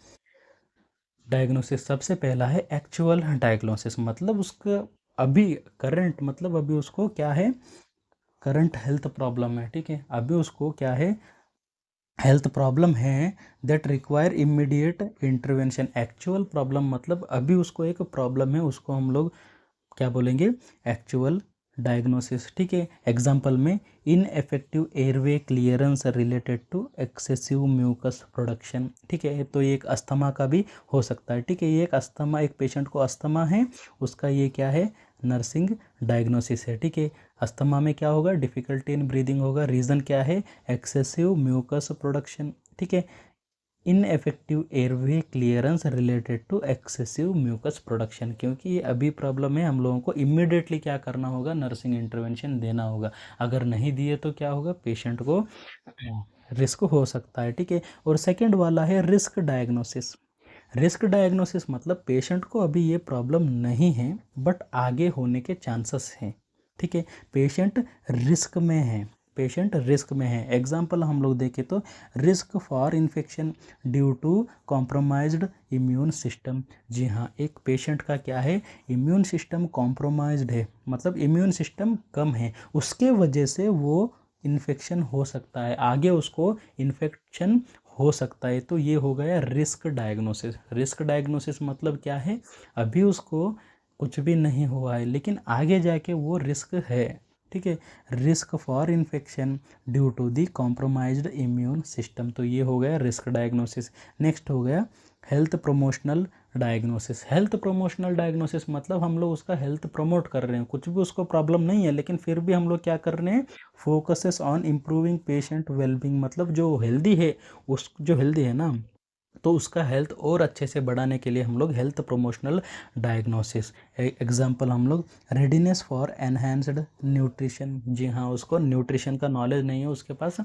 डायग्नोसिस सबसे पहला है। एक्चुअल डायग्नोसिस मतलब उसका अभी करंट, मतलब अभी उसको क्या है, करंट हेल्थ प्रॉब्लम है। ठीक है, अभी उसको क्या है, हेल्थ प्रॉब्लम है that require immediate intervention. Actual problem मतलब अभी उसको एक प्रॉब्लम है, उसको हम लोग क्या बोलेंगे, एक्चुअल डायग्नोसिस। ठीक है, एग्जांपल में ineffective airway clearance related to excessive mucus production. ठीक है, तो ये एक अस्थमा का भी हो सकता है। ठीक है, ये एक अस्थमा, एक पेशेंट को अस्थमा है, उसका ये क्या है, नर्सिंग डायग्नोसिस है। ठीक है, अस्थमा में क्या होगा, डिफिकल्टी इन ब्रीदिंग होगा, रीज़न क्या है, एक्सेसिव म्यूकस प्रोडक्शन। ठीक है, ineffective airway clearance related to excessive mucus production, क्योंकि ये अभी प्रॉब्लम है, हम लोगों को इमीडिएटली क्या करना होगा, नर्सिंग इंटरवेंशन देना होगा। अगर नहीं दिए तो क्या होगा, पेशेंट को रिस्क हो सकता है। ठीक है, और सेकंड वाला है रिस्क डायग्नोसिस। रिस्क डायग्नोसिस मतलब पेशेंट को अभी ये प्रॉब्लम नहीं है बट आगे होने के चांसेस हैं। ठीक है, पेशेंट रिस्क में है, पेशेंट रिस्क में है। एग्जाम्पल हम लोग देखें तो risk for infection due to compromised immune system. जी हाँ, एक पेशेंट का क्या है, इम्यून सिस्टम कॉम्प्रोमाइज्ड है, मतलब इम्यून सिस्टम कम है, उसके वजह से वो इन्फेक्शन हो सकता है, आगे उसको इन्फेक्शन हो सकता है, तो ये हो गया रिस्क डायग्नोसिस। रिस्क डायग्नोसिस मतलब क्या है, अभी उसको कुछ भी नहीं हुआ है लेकिन आगे जाके वो रिस्क है, ठीक है। Risk for infection due to the compromised immune system, तो ये हो गया रिस्क डायग्नोसिस। नेक्स्ट हो गया health promotional diagnosis. Health promotional diagnosis मतलब हम लोग उसका हेल्थ प्रमोट कर रहे हैं, कुछ भी उसको प्रॉब्लम नहीं है लेकिन फिर भी हम लोग क्या कर रहे हैं, focuses on improving patient wellbeing, मतलब जो हेल्दी है, उस जो हेल्दी है ना, तो उसका हेल्थ और अच्छे से बढ़ाने के लिए हम लोग हेल्थ प्रमोशनल डायग्नोसिस। एग्जांपल हम लोग रेडीनेस फॉर एनहेंस्ड न्यूट्रिशन, जी हाँ, उसको न्यूट्रिशन का नॉलेज नहीं है, उसके पास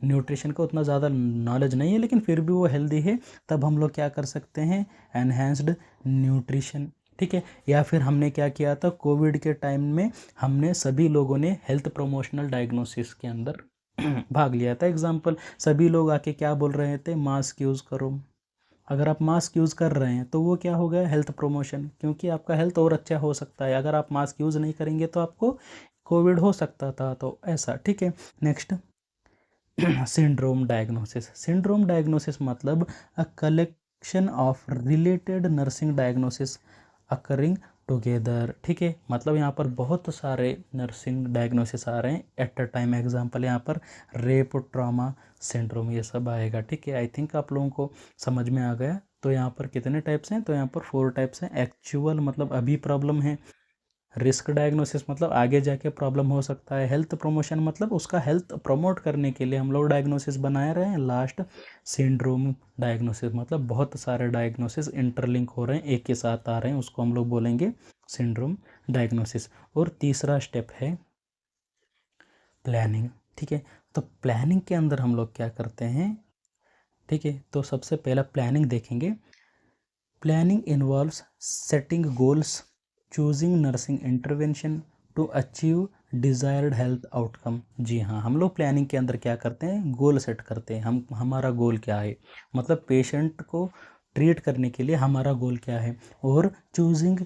न्यूट्रिशन का उतना ज़्यादा नॉलेज नहीं है लेकिन फिर भी वो हेल्दी है, तब हम लोग क्या कर सकते हैं, एनहेंस्ड न्यूट्रिशन, ठीक है। या फिर हमने क्या किया था कोविड के टाइम में, हमने सभी लोगों ने हेल्थ प्रमोशनल डायग्नोसिस के अंदर भाग लिया था। एग्जाम्पल, सभी लोग आके क्या बोल रहे थे, मास्क यूज़ करो। अगर आप मास्क यूज़ कर रहे हैं तो वो क्या हो गया, हेल्थ प्रमोशन, क्योंकि आपका हेल्थ और अच्छा हो सकता है। अगर आप मास्क यूज़ नहीं करेंगे तो आपको कोविड हो सकता था, तो ऐसा, ठीक है। Next syndrome diagnosis. Syndrome diagnosis मतलब a collection of related nursing diagnosis occurring together, ठीक है। मतलब यहाँ पर बहुत सारे नर्सिंग डायग्नोसिस आ रहे हैं एट अ टाइम। एग्जांपल यहाँ पर रेप, ट्रॉमा सिंड्रोम, ये सब आएगा, ठीक है। आई थिंक आप लोगों को समझ में आ गया। तो यहाँ पर कितने टाइप्स हैं, तो यहाँ पर 4 टाइप्स हैं। एक्चुअल मतलब अभी प्रॉब्लम है, रिस्क डायग्नोसिस मतलब आगे जाके प्रॉब्लम हो सकता है, हेल्थ प्रमोशन मतलब उसका हेल्थ प्रमोट करने के लिए हम लोग डायग्नोसिस बना रहे हैं, लास्ट सिंड्रोम डायग्नोसिस मतलब बहुत सारे डायग्नोसिस इंटरलिंक हो रहे हैं, एक के साथ आ रहे हैं, उसको हम लोग बोलेंगे सिंड्रोम डायग्नोसिस। और तीसरा स्टेप है प्लानिंग, ठीक है। तो प्लानिंग के अंदर हम लोग क्या करते हैं, ठीक है। तो सबसे पहला प्लानिंग देखेंगे। Planning involves setting goals, choosing nursing intervention to achieve desired health outcome. जी हाँ, हम लोग प्लानिंग के अंदर क्या करते हैं, गोल सेट करते हैं। हमारा गोल क्या है, मतलब पेशेंट को ट्रीट करने के लिए हमारा गोल क्या है। और चूजिंग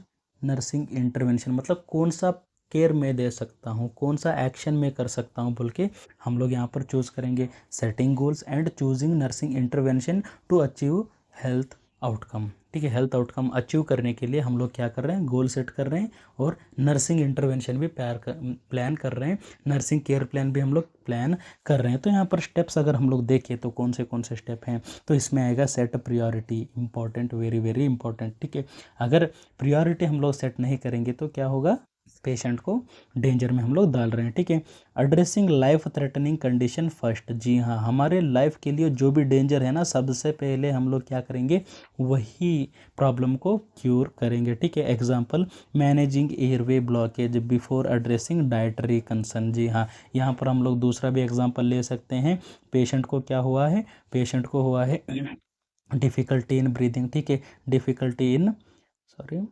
नर्सिंग इंटरवेंशन मतलब कौन सा केयर मैं दे सकता हूँ, कौन सा एक्शन मैं कर सकता हूँ बोल के हम लोग यहाँ पर चूज़ करेंगे। Setting goals and choosing nursing intervention to achieve health outcome, ठीक है। हेल्थ आउटकम अचीव करने के लिए हम लोग क्या कर रहे हैं, गोल सेट कर रहे हैं और नर्सिंग इंटरवेंशन भी प्लान कर रहे हैं, नर्सिंग केयर प्लान भी हम लोग प्लान कर रहे हैं। तो यहाँ पर स्टेप्स अगर हम लोग देखें तो कौन से स्टेप हैं, तो इसमें आएगा set priority, important, very very important, ठीक है। अगर प्रियोरिटी हम लोग सेट नहीं करेंगे तो क्या होगा, पेशेंट को डेंजर में हम लोग डाल रहे हैं, ठीक है। Addressing life threatening condition first, जी हाँ, हमारे लाइफ के लिए जो भी डेंजर है ना, सबसे पहले हम लोग क्या करेंगे, वही प्रॉब्लम को क्यूर करेंगे, ठीक है। Example, managing airway blockage before addressing dietary concern, जी हाँ, यहाँ पर हम लोग दूसरा भी एग्जांपल ले सकते हैं। पेशेंट को क्या हुआ है, पेशेंट को हुआ है डिफ़िकल्टी इन ब्रीदिंग, ठीक है। Difficulty in, sorry,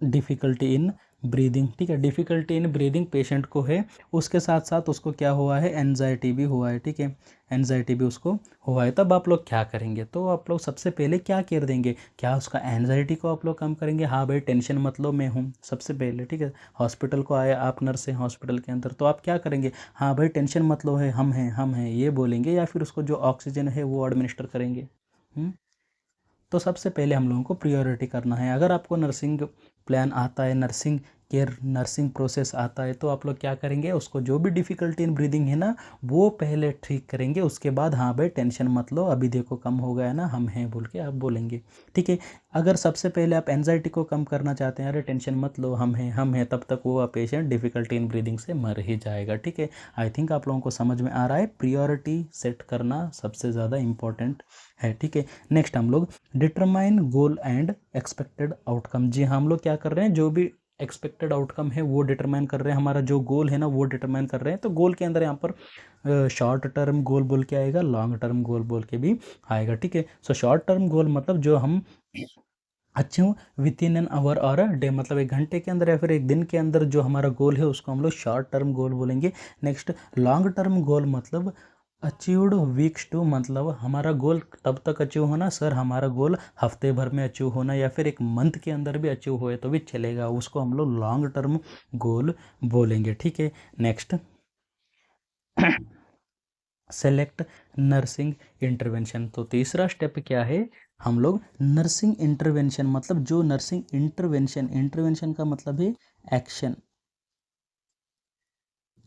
difficulty in breathing, ठीक है। डिफ़िकल्टी इन ब्रीदिंग पेशेंट को है, उसके साथ साथ उसको क्या हुआ है, एनजाइटी भी हुआ है, ठीक है। एनजाइटी भी उसको हुआ है, तब आप लोग क्या करेंगे, तो आप लोग सबसे पहले क्या केयर देंगे, क्या उसका एनजाइटी को आप लोग कम करेंगे, हाँ भाई टेंशन मत लो मैं हूँ, सबसे पहले, ठीक है। हॉस्पिटल को आए आप, नर्स हैं हॉस्पिटल के अंदर, तो आप क्या करेंगे, हाँ भाई टेंशन मत लो है, हम हैं ये बोलेंगे, या फिर उसको जो ऑक्सीजन है वो एडमिनिस्टर करेंगे। तो सबसे पहले हम लोगों को प्रियोरिटी करना है। अगर आपको नर्सिंग प्लान आता है, नर्सिंग केयर, नर्सिंग प्रोसेस आता है, तो आप लोग क्या करेंगे, उसको जो भी डिफ़िकल्टी इन ब्रीदिंग है ना, वो पहले ठीक करेंगे, उसके बाद हाँ भाई टेंशन मत लो, अभी देखो कम हो गया ना, हम हैं बोल के आप बोलेंगे, ठीक है। अगर सबसे पहले आप एनजाइटी को कम करना चाहते हैं, अरे टेंशन मत लो, हम हैं, तब तक वो पेशेंट डिफ़िकल्टी इन ब्रीदिंग से मर ही जाएगा, ठीक है। आई थिंक आप लोगों को समझ में आ रहा है, प्रियोरिटी सेट करना सबसे ज़्यादा इंपॉर्टेंट है, ठीक है। नेक्स्ट हम लोग determine goal and expected outcome, जी हाँ, हम लोग क्या कर रहे हैं, जो भी एक्सपेक्टेड आउटकम है वो डिटरमाइन कर रहे हैं, हमारा जो गोल है ना वो डिटरमाइन कर रहे हैं। तो गोल के अंदर यहाँ पर शॉर्ट टर्म गोल बोल के आएगा, लॉन्ग टर्म गोल बोल के भी आएगा, ठीक है। सो शॉर्ट टर्म गोल मतलब जो हम achieve with in an hour और अ डे, मतलब 1 घंटे के अंदर या फिर 1 दिन के अंदर जो हमारा गोल है उसको हम लोग शॉर्ट टर्म गोल बोलेंगे। नेक्स्ट लॉन्ग टर्म गोल मतलब अचीव्ड वीक्स टू, मतलब हमारा गोल तब तक अचीव होना, सर हमारा गोल हफ्ते भर में अचीव होना या फिर 1 मंथ के अंदर भी अचीव होए तो भी चलेगा, उसको हम लोग लॉन्ग टर्म गोल बोलेंगे, ठीक है। Next select nursing intervention. तो तीसरा स्टेप क्या है, हम लोग नर्सिंग इंटरवेंशन मतलब जो नर्सिंग इंटरवेंशन, इंटरवेंशन का मतलब है एक्शन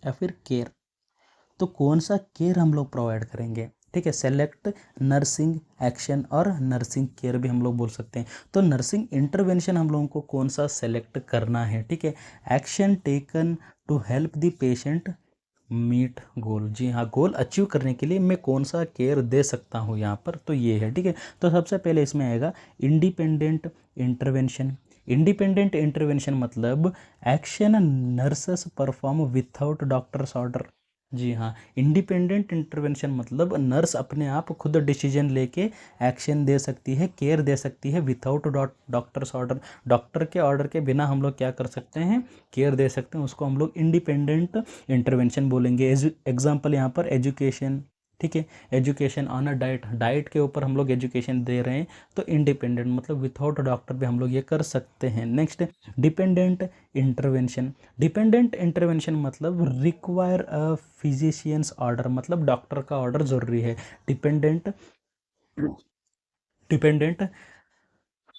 या फिर केयर, तो कौन सा केयर हम लोग प्रोवाइड करेंगे। ठीक है, सेलेक्ट नर्सिंग एक्शन और नर्सिंग केयर भी हम लोग बोल सकते हैं। तो नर्सिंग इंटरवेंशन हम लोगों को कौन सा सेलेक्ट करना है। ठीक है, action taken to help the patient meet goal. जी हाँ, गोल अचीव करने के लिए मैं कौन सा केयर दे सकता हूँ यहाँ पर, तो ये है। ठीक है, तो सबसे पहले इसमें आएगा इंडिपेंडेंट इंटरवेंशन। इंडिपेंडेंट इंटरवेंशन मतलब action nurses perform without doctors order. जी हाँ, इंडिपेंडेंट इंटरवेंशन मतलब नर्स अपने आप खुद डिसीजन लेके एक्शन दे सकती है, केयर दे सकती है विथआउट डॉक्टर्स ऑर्डर। डॉक्टर के ऑर्डर के बिना हम लोग क्या कर सकते हैं, केयर दे सकते हैं, उसको हम लोग इंडिपेंडेंट इंटरवेंशन बोलेंगे। एग्जाम्पल यहाँ पर एजुकेशन। ठीक है, education on a diet, diet के ऊपर हम लोग एजुकेशन दे रहे हैं, तो इंडिपेंडेंट मतलब विथआउट डॉक्टर भी हम लोग ये कर सकते हैं। Next, dependent intervention. Dependent intervention मतलब रिक्वायर अ फिजिशियंस ऑर्डर, मतलब डॉक्टर का ऑर्डर ज़रूरी है। डिपेंडेंट डिपेंडेंट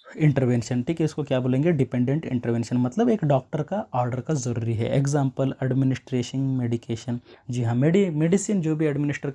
इंटरवेंशन, ठीक है, इसको क्या बोलेंगे, डिपेंडेंट इंटरवेंशन मतलब एक डॉक्टर का ऑर्डर का ज़रूरी है। Example administration medication. जी हाँ, मेडिसिन जो भी एडमिनिस्टर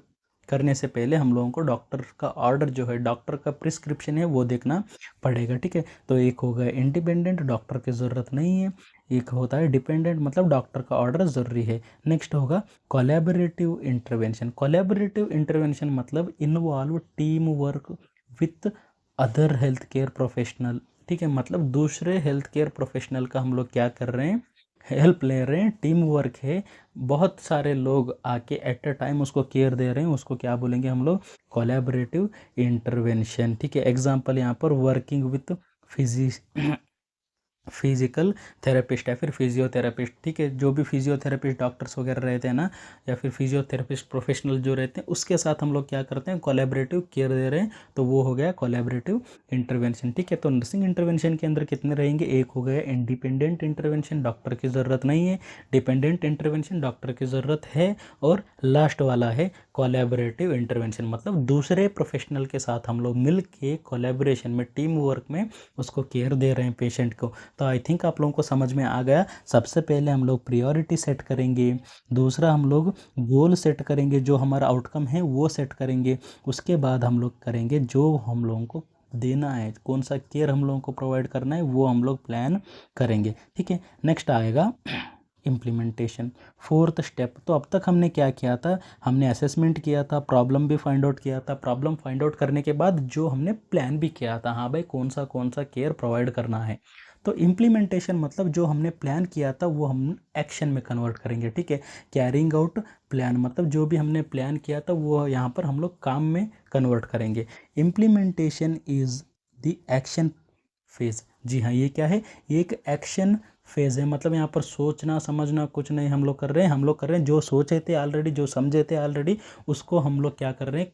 करने से पहले हम लोगों को डॉक्टर का ऑर्डर जो है, डॉक्टर का प्रिस्क्रिप्शन है, वो देखना पड़ेगा। ठीक है, तो एक हो गया इंडिपेंडेंट, डॉक्टर की ज़रूरत नहीं है। एक होता है डिपेंडेंट मतलब डॉक्टर का ऑर्डर ज़रूरी है। नेक्स्ट होगा कोलैबोरेटिव इंटरवेंशन। कोलैबोरेटिव इंटरवेंशन मतलब involve team work with other health care professional. ठीक है, मतलब दूसरे हेल्थ केयर प्रोफेशनल का हम लोग क्या कर रहे हैं, हेल्प ले रहे हैं, टीम वर्क है, बहुत सारे लोग आके एट अ टाइम उसको केयर दे रहे हैं, उसको क्या बोलेंगे हम लोग, कोलैबोरेटिव इंटरवेंशन। ठीक है, एग्जांपल यहाँ पर वर्किंग विथ फिजिकल थेरेपिस्ट या फिर फिजियोथेरेपिस्ट। ठीक है, जो भी फिजियोथेरेपिस्ट डॉक्टर्स वगैरह रहते हैं ना, या फिर फिजियोथेरेपिस्ट प्रोफेशनल जो रहते हैं, उसके साथ हम लोग क्या करते हैं, कोलैबोरेटिव केयर दे रहे हैं, तो वो हो गया कोलैबोरेटिव इंटरवेंशन। ठीक है, तो नर्सिंग इंटरवेंशन के अंदर कितने रहेंगे, एक हो गया इंडिपेंडेंट इंटरवेंशन, डॉक्टर की ज़रूरत नहीं है। डिपेंडेंट इंटरवेंशन, डॉक्टर की ज़रूरत है। और लास्ट वाला है कोलैबोरेटिव इंटरवेंशन, मतलब दूसरे प्रोफेशनल के साथ हम लोग मिल के कोलैबोरेशन में, टीम वर्क में उसको केयर दे रहे हैं पेशेंट को। तो आई थिंक आप लोगों को समझ में आ गया। सबसे पहले हम लोग प्रायोरिटी सेट करेंगे, दूसरा हम लोग गोल सेट करेंगे, जो हमारा आउटकम है वो सेट करेंगे, उसके बाद हम लोग करेंगे जो हम लोगों को देना है, कौन सा केयर हम लोगों को प्रोवाइड करना है, वो हम लोग प्लान करेंगे। ठीक है, नेक्स्ट आएगा इम्प्लीमेंटेशन, फोर्थ स्टेप। तो अब तक हमने क्या किया था, हमने असेसमेंट किया था, प्रॉब्लम भी फाइंड आउट किया था, प्रॉब्लम फाइंड आउट करने के बाद जो हमने प्लान भी किया था, हाँ भाई कौन सा केयर प्रोवाइड करना है। तो इम्प्लीमेंटेशन मतलब जो हमने प्लान किया था वो हम एक्शन में कन्वर्ट करेंगे। ठीक है, कैरिंग आउट प्लान मतलब जो भी हमने प्लान किया था वो यहाँ पर हम लोग काम में कन्वर्ट करेंगे। Implementation is the action phase. जी हाँ, ये क्या है, ये एक एक्शन फेज है, मतलब यहाँ पर सोचना समझना कुछ नहीं हम लोग कर रहे हैं, हम लोग कर रहे हैं जो सोचे थे ऑलरेडी, जो समझे थे ऑलरेडी, उसको हम लोग क्या कर रहे हैं,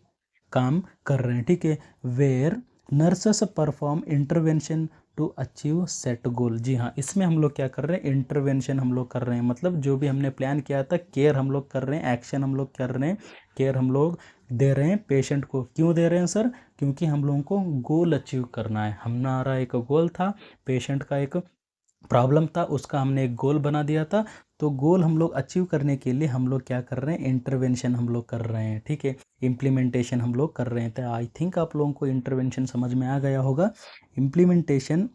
काम कर रहे हैं। ठीक है, where nurses perform intervention to achieve set goal. जी हाँ, इसमें हम लोग क्या कर रहे हैं, इंटरवेंशन हम लोग कर रहे हैं, मतलब जो भी हमने प्लान किया था, केयर हम लोग कर रहे हैं, एक्शन हम लोग कर रहे हैं, केयर हम लोग दे रहे हैं पेशेंट को। क्यों दे रहे हैं सर, क्योंकि हम लोगों को गोल अचीव करना है। हमारा एक गोल था, पेशेंट का एक प्रॉब्लम था, उसका हमने एक गोल बना दिया था, तो गोल हम लोग अचीव करने के लिए हम लोग क्या कर रहे हैं, इंटरवेंशन हम लोग कर रहे हैं। ठीक है, इम्प्लीमेंटेशन हम लोग कर रहे हैं। तो आई थिंक आप लोगों को इंटरवेंशन समझ में आ गया होगा। Implementation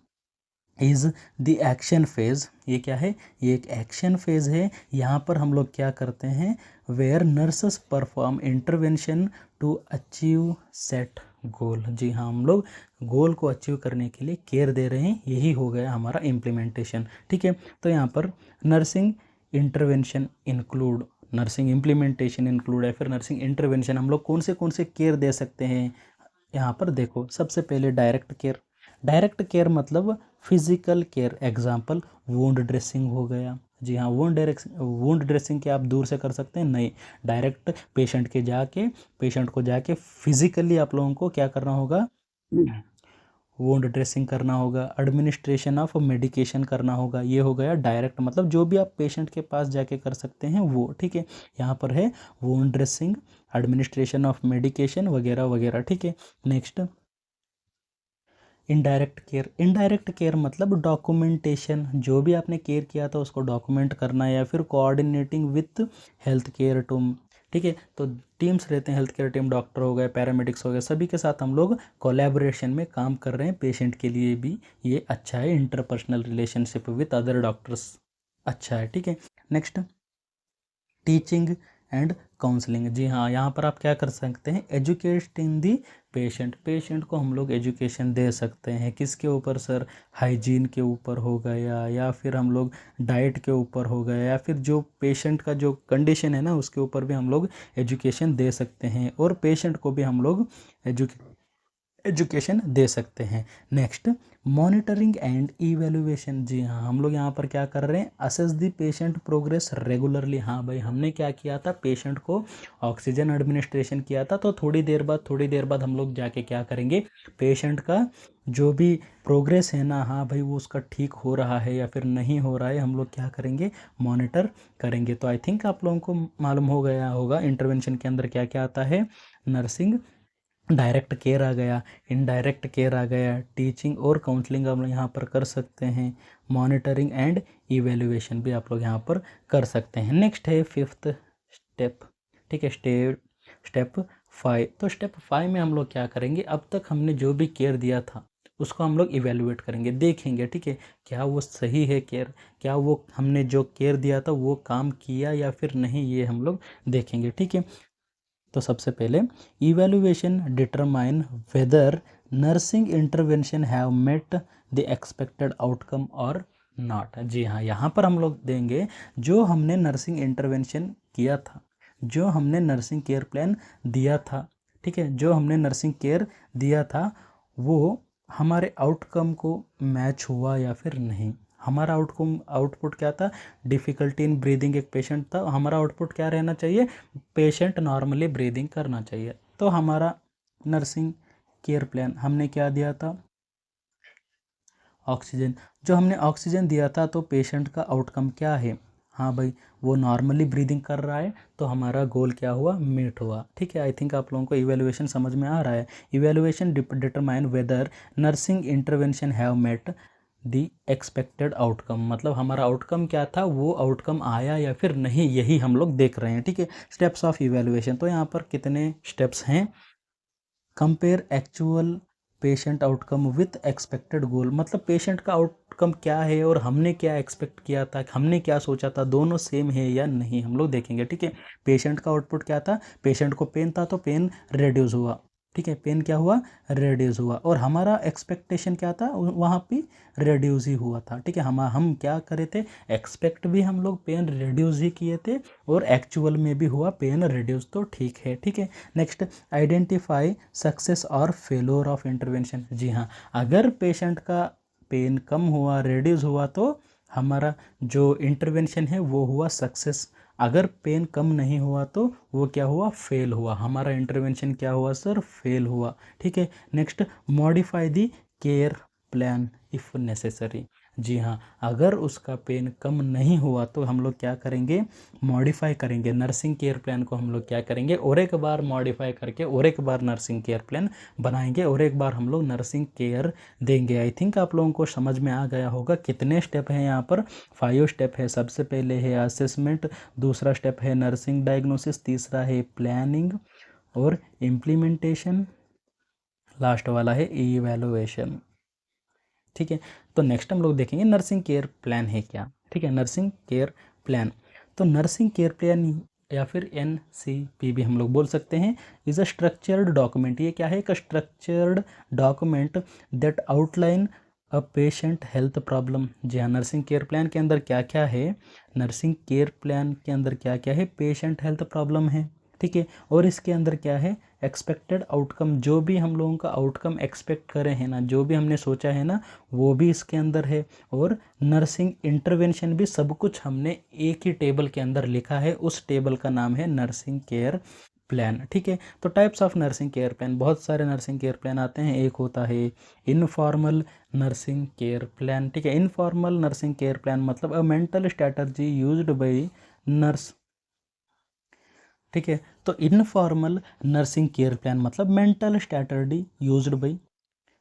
is the action phase. ये क्या है, ये एक एक्शन फेज़ है। यहाँ पर हम लोग क्या करते हैं, where nurses perform intervention to achieve set goal. जी हाँ, हम लोग गोल को अचीव करने के लिए केयर दे रहे हैं, यही हो गया हमारा इम्प्लीमेंटेशन। ठीक है, तो यहाँ पर nursing intervention include, nursing implementation include है, फिर नर्सिंग इंटरवेंशन हम लोग कौन से केयर दे सकते हैं। यहाँ पर देखो, सबसे पहले डायरेक्ट केयर। डायरेक्ट केयर मतलब physical care, example wound dressing हो गया। जी हाँ, वुंड ड्रेसिंग क्या आप दूर से कर सकते हैं, नहीं, डायरेक्ट पेशेंट को जाके फिजिकली आप लोगों को क्या करना होगा, वुंड ड्रेसिंग करना होगा, एडमिनिस्ट्रेशन ऑफ मेडिकेशन करना होगा। ये हो गया डायरेक्ट, मतलब जो भी आप पेशेंट के पास जाके कर सकते हैं वो, ठीक है। यहाँ पर है wound dressing, administration of medication वगैरह वगैरह, ठीक है। Next indirect care. Indirect care मतलब डॉक्यूमेंटेशन, जो भी आपने केयर किया था उसको डॉक्यूमेंट करना, या फिर coordinating with health care team, ठीक है। तो टीम्स रहते हैं, हेल्थ केयर टीम, डॉक्टर हो गए, पैरामेडिक्स हो गए, सभी के साथ हम लोग कोलैबोरेशन में काम कर रहे हैं। पेशेंट के लिए भी ये अच्छा है, interpersonal relationship with other doctors अच्छा है, ठीक है। Next teaching and counselling. जी हाँ, यहाँ पर आप क्या कर सकते हैं, एजुकेटिंग दी पेशेंट। पेशेंट को हम लोग एजुकेशन दे सकते हैं, किसके ऊपर सर, हाइजीन के ऊपर हो गया, या फिर हम लोग डाइट के ऊपर हो गया, या फिर जो पेशेंट का जो कंडीशन है ना उसके ऊपर भी हम लोग एजुकेशन दे सकते हैं, और पेशेंट को भी हम लोग एजुकेशन दे सकते हैं। Next monitoring and evaluation. जी हाँ, हम लोग यहाँ पर क्या कर रहे हैं, assess the patient progress regularly. हाँ भाई, हमने क्या किया था, पेशेंट को ऑक्सीजन एडमिनिस्ट्रेशन किया था, तो थोड़ी देर बाद हम लोग जाके क्या करेंगे, पेशेंट का जो भी प्रोग्रेस है ना, हाँ भाई वो उसका ठीक हो रहा है या फिर नहीं हो रहा है, हम लोग क्या करेंगे, मॉनिटर करेंगे। तो आई थिंक आप लोगों को मालूम हो गया होगा इंटरवेंशन के अंदर क्या क्या आता है, नर्सिंग डायरेक्ट केयर आ गया, इनडायरेक्ट केयर आ गया, टीचिंग और काउंसलिंग आप लोग यहाँ पर कर सकते हैं, मॉनिटरिंग एंड इवैल्यूएशन भी आप लोग यहाँ पर कर सकते हैं। नेक्स्ट है फिफ्थ स्टेप, ठीक है, स्टेप 5। तो स्टेप 5 में हम लोग क्या करेंगे, अब तक हमने जो भी केयर दिया था उसको हम लोग इवैल्यूएट करेंगे, देखेंगे, ठीक है, क्या वो सही है केयर, क्या वो हमने जो केयर दिया था वो काम किया या फिर नहीं, ये हम लोग देखेंगे, ठीक है। तो सबसे पहले evaluation determine whether nursing intervention have met the expected outcome और नॉट। जी हाँ, यहाँ पर हम लोग देंगे जो हमने नर्सिंग इंटरवेंशन किया था, जो हमने नर्सिंग केयर प्लान दिया था, ठीक है, जो हमने नर्सिंग केयर दिया था वो हमारे आउटकम को मैच हुआ या फिर नहीं। हमारा आउटपुट क्या था, डिफ़िकल्टी इन ब्रीदिंग एक पेशेंट था, हमारा आउटपुट क्या रहना चाहिए, पेशेंट नॉर्मली ब्रीदिंग करना चाहिए। तो हमारा नर्सिंग केयर प्लान हमने क्या दिया था, ऑक्सीजन, जो हमने ऑक्सीजन दिया था, तो पेशेंट का आउटकम क्या है, हाँ भाई वो नॉर्मली ब्रीदिंग कर रहा है, तो हमारा गोल क्या हुआ, मीट हुआ, ठीक है। आई थिंक आप लोगों को इवैल्यूएशन समझ में आ रहा है। Evaluation determine whether nursing intervention have met the expected outcome, मतलब हमारा आउटकम क्या था, वो आउटकम आया या फिर नहीं, यही हम लोग देख रहे हैं, ठीक है। स्टेप्स ऑफ इवैल्यूएशन, तो यहाँ पर कितने स्टेप्स हैं, compare actual patient outcome with expected goal, मतलब पेशेंट का आउटकम क्या है और हमने क्या एक्सपेक्ट किया था, हमने क्या सोचा था, दोनों सेम है या नहीं, हम लोग देखेंगे, ठीक है। पेशेंट का आउटपुट क्या था, पेशेंट को पेन था तो पेन रिड्यूस हुआ, ठीक है, पेन क्या हुआ, रिड्यूस हुआ, और हमारा एक्सपेक्टेशन क्या था, वहाँ पे रिड्यूस ही हुआ था, ठीक है। हम क्या करे थे, एक्सपेक्ट भी हम लोग पेन रिड्यूस ही किए थे, और एक्चुअल में भी हुआ पेन रिड्यूस, तो ठीक है, ठीक है। नेक्स्ट आइडेंटिफाई सक्सेस और फेलोर ऑफ इंटरवेंशन। जी हाँ, अगर पेशेंट का पेन कम हुआ, रिड्यूस हुआ, तो हमारा जो इंटरवेंशन है वो हुआ सक्सेस। अगर पेन कम नहीं हुआ तो वो क्या हुआ, फेल हुआ, हमारा इंटरवेंशन क्या हुआ सर, फेल हुआ, ठीक है। Next modify the care plan if necessary. जी हाँ, अगर उसका पेन कम नहीं हुआ तो हम लोग क्या करेंगे, मॉडिफाई करेंगे, नर्सिंग केयर प्लान को हम लोग क्या करेंगे, और एक बार मॉडिफाई करके और एक बार नर्सिंग केयर प्लान बनाएंगे, और एक बार हम लोग नर्सिंग केयर देंगे। आई थिंक आप लोगों को समझ में आ गया होगा कितने स्टेप हैं यहाँ पर, 5 स्टेप है। सबसे पहले है असेसमेंट, दूसरा स्टेप है नर्सिंग डायग्नोसिस, तीसरा है प्लानिंग और इम्प्लीमेंटेशन, लास्ट वाला है इवैल्यूएशन, ठीक है। तो नेक्स्ट हम लोग देखेंगे नर्सिंग केयर प्लान है क्या, ठीक है, नर्सिंग केयर प्लान। तो नर्सिंग केयर प्लान या फिर NCP भी हम लोग बोल सकते हैं, इज़ अ स्ट्रक्चर्ड डॉक्यूमेंट। ये क्या है, एक structured document that outline a patient health problem. जी हाँ, नर्सिंग केयर प्लान के अंदर क्या क्या है, नर्सिंग केयर प्लान के अंदर क्या क्या है, पेशेंट हेल्थ प्रॉब्लम है, ठीक है, और इसके अंदर क्या है, एक्सपेक्टेड आउटकम, जो भी हम लोगों का आउटकम एक्सपेक्ट करें हैं ना, जो भी हमने सोचा है ना वो भी इसके अंदर है, और नर्सिंग इंटरवेंशन भी, सब कुछ हमने एक ही टेबल के अंदर लिखा है, उस टेबल का नाम है नर्सिंग केयर प्लान। ठीक है, तो types of nursing care plan, बहुत सारे नर्सिंग केयर प्लान आते हैं। एक होता है इनफॉर्मल नर्सिंग केयर प्लान। ठीक है, इनफॉर्मल नर्सिंग केयर प्लान मतलब अ mental strategy used by nurse. ठीक है, तो इनफॉर्मल नर्सिंग केयर प्लान मतलब mental strategy used by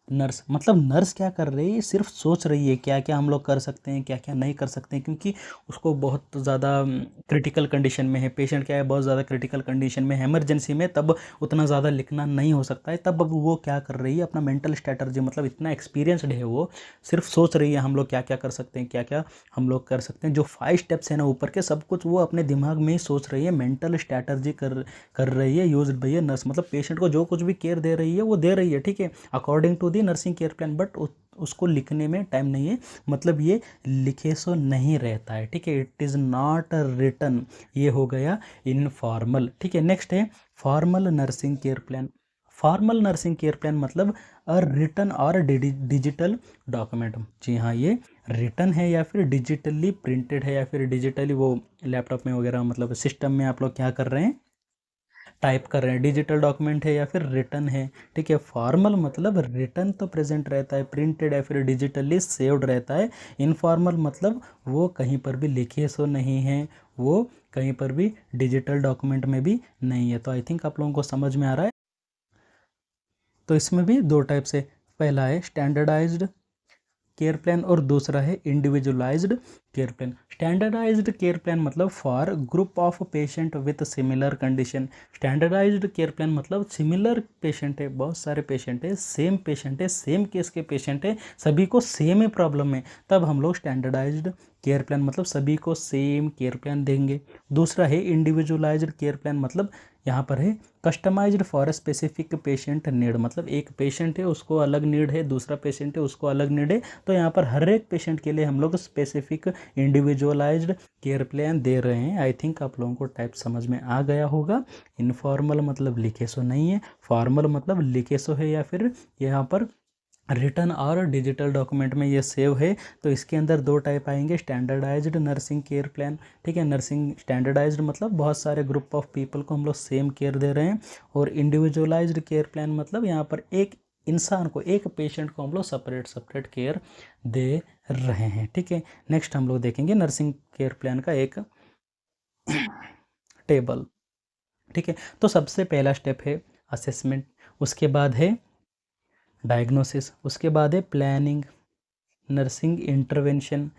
nurse. मतलब नर्स क्या कर रही है, सिर्फ सोच रही है क्या क्या हम लोग कर सकते हैं, क्या क्या नहीं कर सकते हैं, क्योंकि उसको बहुत ज़्यादा क्रिटिकल कंडीशन में है, पेशेंट क्या है बहुत ज़्यादा क्रिटिकल कंडीशन में है, इमरजेंसी में, तब उतना ज़्यादा लिखना नहीं हो सकता है। तब अब वो क्या कर रही है, अपना मेंटल स्ट्रैटेजी मतलब इतना एक्सपीरियंसड है वो, सिर्फ सोच रही है हम लोग क्या क्या कर सकते हैं, क्या क्या हम लोग कर सकते हैं। जो 5 स्टेप्स है ना ऊपर के, सब कुछ वो अपने दिमाग में ही सोच रही है, मेंटल स्ट्रैटेजी कर रही है, यूज बाय नर्स। मतलब पेशेंट को जो कुछ भी केयर दे रही है वो दे रही है। ठीक है, according to the nursing care plan, but उसको लिखने में टाइम नहीं है, मतलब ये लिखे सो नहीं रहता है। ठीक है, इट इज़ नॉट रिटन, ये हो गया इनफॉर्मल। ठीक है, नेक्स्ट है formal nursing care plan. Formal nursing care plan मतलब अ रिटन और डिजिटल डॉक्यूमेंट। जी हाँ, ये रिटन है या फिर डिजिटली प्रिंटेड है या फिर डिजिटली वो लैपटॉप में वगैरह, मतलब सिस्टम में आप लोग क्या कर रहे हैं, टाइप कर रहे हैं। डिजिटल डॉक्यूमेंट है या फिर रिटन है। ठीक है, फॉर्मल मतलब रिटन तो प्रेजेंट रहता है, प्रिंटेड या फिर डिजिटली सेव्ड रहता है। इनफॉर्मल मतलब वो कहीं पर भी लिखे सो नहीं है, वो कहीं पर भी डिजिटल डॉक्यूमेंट में भी नहीं है। तो आई थिंक आप लोगों को समझ में आ रहा है। तो इसमें भी दो टाइप से, पहला है स्टैंडर्डाइज्ड केयर प्लान और दूसरा है individualised care plan. Standardised care plan मतलब for group of patient with similar condition. Standardised care plan मतलब सिमिलर पेशेंट है, बहुत सारे पेशेंट है, सेम केस के पेशेंट है, सभी को सेम ही प्रॉब्लम है, तब हम लोग स्टैंडर्डाइज्ड केयर प्लान मतलब सभी को सेम केयर प्लान देंगे। दूसरा है इंडिविजुअलाइज्ड केयर प्लान, मतलब यहाँ पर है customised for a specific patient need. मतलब एक पेशेंट है उसको अलग नीड है, दूसरा पेशेंट है उसको अलग नीड है, तो यहाँ पर हर एक पेशेंट के लिए हम लोग स्पेसिफिक इंडिविजुअलाइज्ड केयर प्लान दे रहे हैं। आई थिंक आप लोगों को टाइप समझ में आ गया होगा। इनफॉर्मल मतलब लिखे सो नहीं है, फॉर्मल मतलब लिखे सो है या फिर यहाँ पर रिटन और डिजिटल डॉक्यूमेंट में ये सेव है। तो इसके अंदर दो टाइप आएंगे, स्टैंडर्डाइज्ड नर्सिंग केयर प्लान। ठीक है, नर्सिंग स्टैंडर्डाइज्ड मतलब बहुत सारे ग्रुप ऑफ पीपल को हम लोग सेम केयर दे रहे हैं, और इंडिविजुअलाइज्ड केयर प्लान मतलब यहाँ पर एक इंसान को, एक पेशेंट को हम लोग सेपरेट सेपरेट केयर दे रहे हैं। ठीक है, नेक्स्ट हम लोग देखेंगे नर्सिंग केयर प्लान का एक टेबल। ठीक है, तो सबसे पहला स्टेप है असेसमेंट, उसके बाद है डायग्नोसिस, उसके बाद है प्लानिंग, नर्सिंग इंटरवेंशन,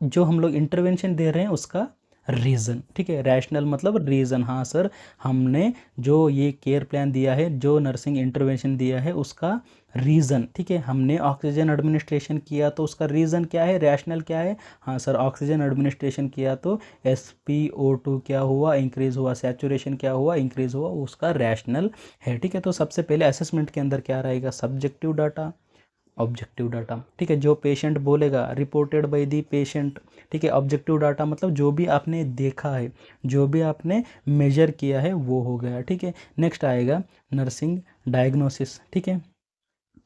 जो हम लोग इंटरवेंशन दे रहे हैं उसका रीज़न। ठीक है, रैशनल मतलब रीज़न, हाँ सर हमने जो ये केयर प्लान दिया है, जो नर्सिंग इंटरवेंशन दिया है उसका रीज़न। ठीक है, हमने ऑक्सीजन एडमिनिस्ट्रेशन किया तो उसका रीज़न क्या है, रैशनल क्या है, हाँ सर ऑक्सीजन एडमिनिस्ट्रेशन किया तो SpO2 क्या हुआ, इंक्रीज़ हुआ, सैचुरेशन क्या हुआ, इंक्रीज़ हुआ, उसका रैशनल है। ठीक है, तो सबसे पहले असेसमेंट के अंदर क्या रहेगा, सब्जेक्टिव डाटा, ऑब्जेक्टिव डाटा। ठीक है, जो पेशेंट बोलेगा रिपोर्टेड बाय दी पेशेंट। ठीक है, ऑब्जेक्टिव डाटा मतलब जो भी आपने देखा है, जो भी आपने मेजर किया है वो हो गया। ठीक है, नेक्स्ट आएगा नर्सिंग डायग्नोसिस। ठीक है,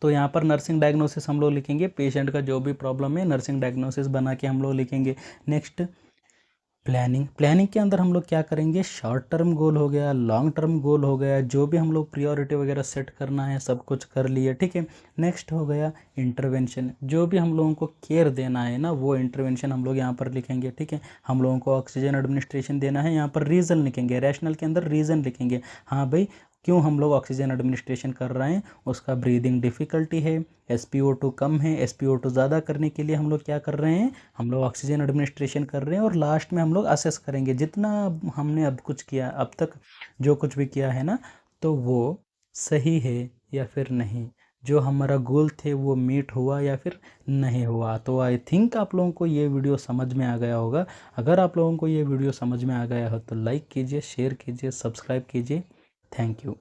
तो यहाँ पर नर्सिंग डायग्नोसिस हम लोग लिखेंगे, पेशेंट का जो भी प्रॉब्लम है नर्सिंग डायग्नोसिस बना के हम लोग लिखेंगे। नेक्स्ट प्लानिंग, प्लानिंग के अंदर हम लोग क्या करेंगे, शॉर्ट टर्म गोल हो गया, लॉन्ग टर्म गोल हो गया, जो भी हम लोग प्रियोरिटी वगैरह सेट करना है सब कुछ कर लिए। ठीक है, नेक्स्ट हो गया इंटरवेंशन, जो भी हम लोगों को केयर देना है ना वो इंटरवेंशन हम लोग यहाँ पर लिखेंगे। ठीक है, हम लोगों को ऑक्सीजन एडमिनिस्ट्रेशन देना है, यहाँ पर रीज़न लिखेंगे, रैशनल के अंदर रीज़न लिखेंगे, हाँ भाई क्यों हम लोग ऑक्सीजन एडमिनिस्ट्रेशन कर रहे हैं, उसका ब्रीदिंग डिफ़िकल्टी है, SpO2 कम है, SpO2 ज़्यादा करने के लिए हम लोग क्या कर रहे हैं, हम लोग ऑक्सीजन एडमिनिस्ट्रेशन कर रहे हैं, और लास्ट में हम लोग असेस करेंगे जितना हमने अब कुछ किया, अब तक जो कुछ भी किया है ना, तो वो सही है या फिर नहीं, जो हमारा गोल थे वो मीट हुआ या फिर नहीं हुआ। तो आई थिंक आप लोगों को ये वीडियो समझ में आ गया होगा। अगर आप लोगों को ये वीडियो समझ में आ गया हो तो लाइक कीजिए, शेयर कीजिए, सब्सक्राइब कीजिए। Thank you.